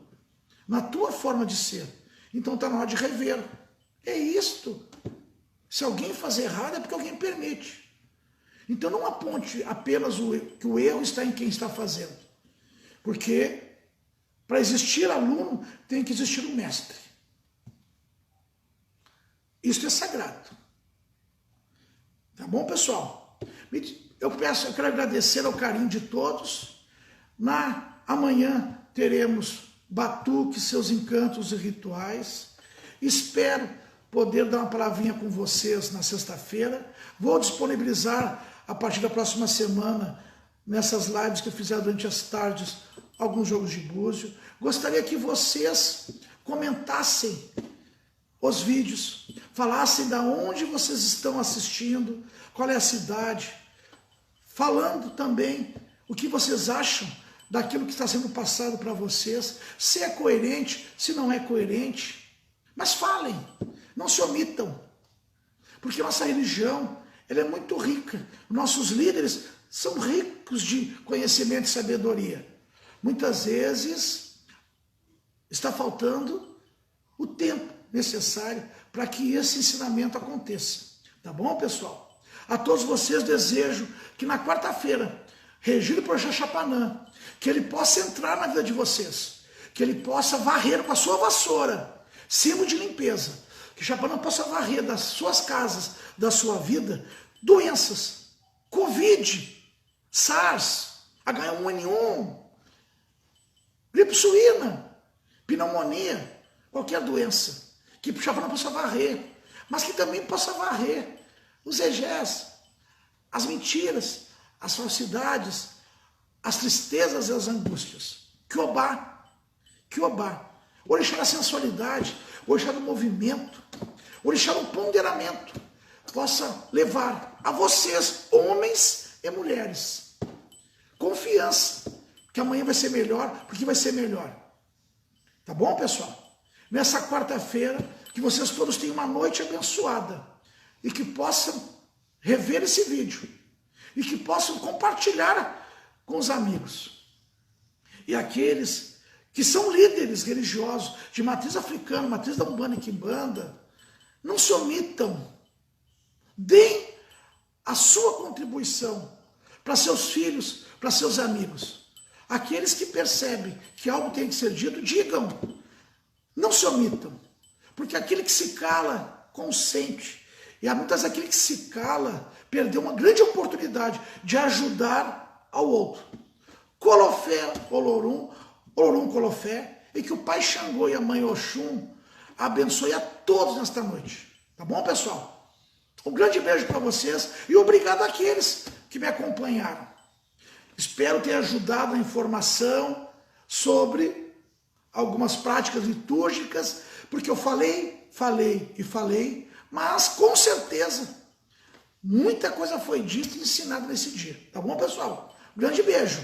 na tua forma de ser. Então está na hora de rever. É isto. Se alguém fazer errado é porque alguém permite. Então não aponte apenas que o erro está em quem está fazendo. Porque para existir aluno tem que existir um mestre. Isso é sagrado. Tá bom, pessoal? Eu quero agradecer ao carinho de todos. Amanhã teremos Batuque, seus encantos e rituais. Espero poder dar uma palavrinha com vocês na sexta-feira. Vou disponibilizar a partir da próxima semana, nessas lives que eu fizer durante as tardes, alguns jogos de búzio. Gostaria que vocês comentassem os vídeos, falassem de onde vocês estão assistindo, qual é a cidade, falando também o que vocês acham daquilo que está sendo passado para vocês, se é coerente, se não é coerente. Mas falem, não se omitam, porque nossa religião ela é muito rica, nossos líderes são ricos de conhecimento e sabedoria. Muitas vezes está faltando o tempo necessário para que esse ensinamento aconteça. Tá bom, pessoal? A todos vocês desejo que na quarta-feira, regido por Xaxapanã, que ele possa entrar na vida de vocês, que ele possa varrer com a sua vassoura, símbolo de limpeza, que Xaxapanã possa varrer das suas casas, da sua vida, doenças, Covid, SARS, H1N1, gripe suína, pneumonia, qualquer doença, que Xaxapanã possa varrer, mas que também possa varrer os egés, as mentiras, as falsidades, as tristezas e as angústias. Quiobá, Quiobá, orixá da sensualidade, orixá do movimento, orixá do ponderamento, possa levar a vocês, homens e mulheres, confiança, que amanhã vai ser melhor, porque vai ser melhor. Tá bom, pessoal? Nessa quarta-feira, que vocês todos tenham uma noite abençoada e que possam rever esse vídeo e que possam compartilhar com os amigos. E aqueles que são líderes religiosos de matriz africana, matriz da Umbanda e Quimbanda, não se omitam, deem a sua contribuição para seus filhos, para seus amigos. Aqueles que percebem que algo tem que ser dito, digam, não se omitam, porque aquele que se cala, consente. E muitas vezes aquele que se cala perdeu uma grande oportunidade de ajudar ao outro. Colofé, Olorum, Olorum Colofé, e que o Pai Xangô e a Mãe Oxum abençoe a todos nesta noite. Tá bom, pessoal? Um grande beijo para vocês e obrigado àqueles que me acompanharam. Espero ter ajudado a informação sobre algumas práticas litúrgicas, porque eu falei, mas com certeza muita coisa foi dita e ensinada nesse dia. Tá bom, pessoal? Um grande beijo.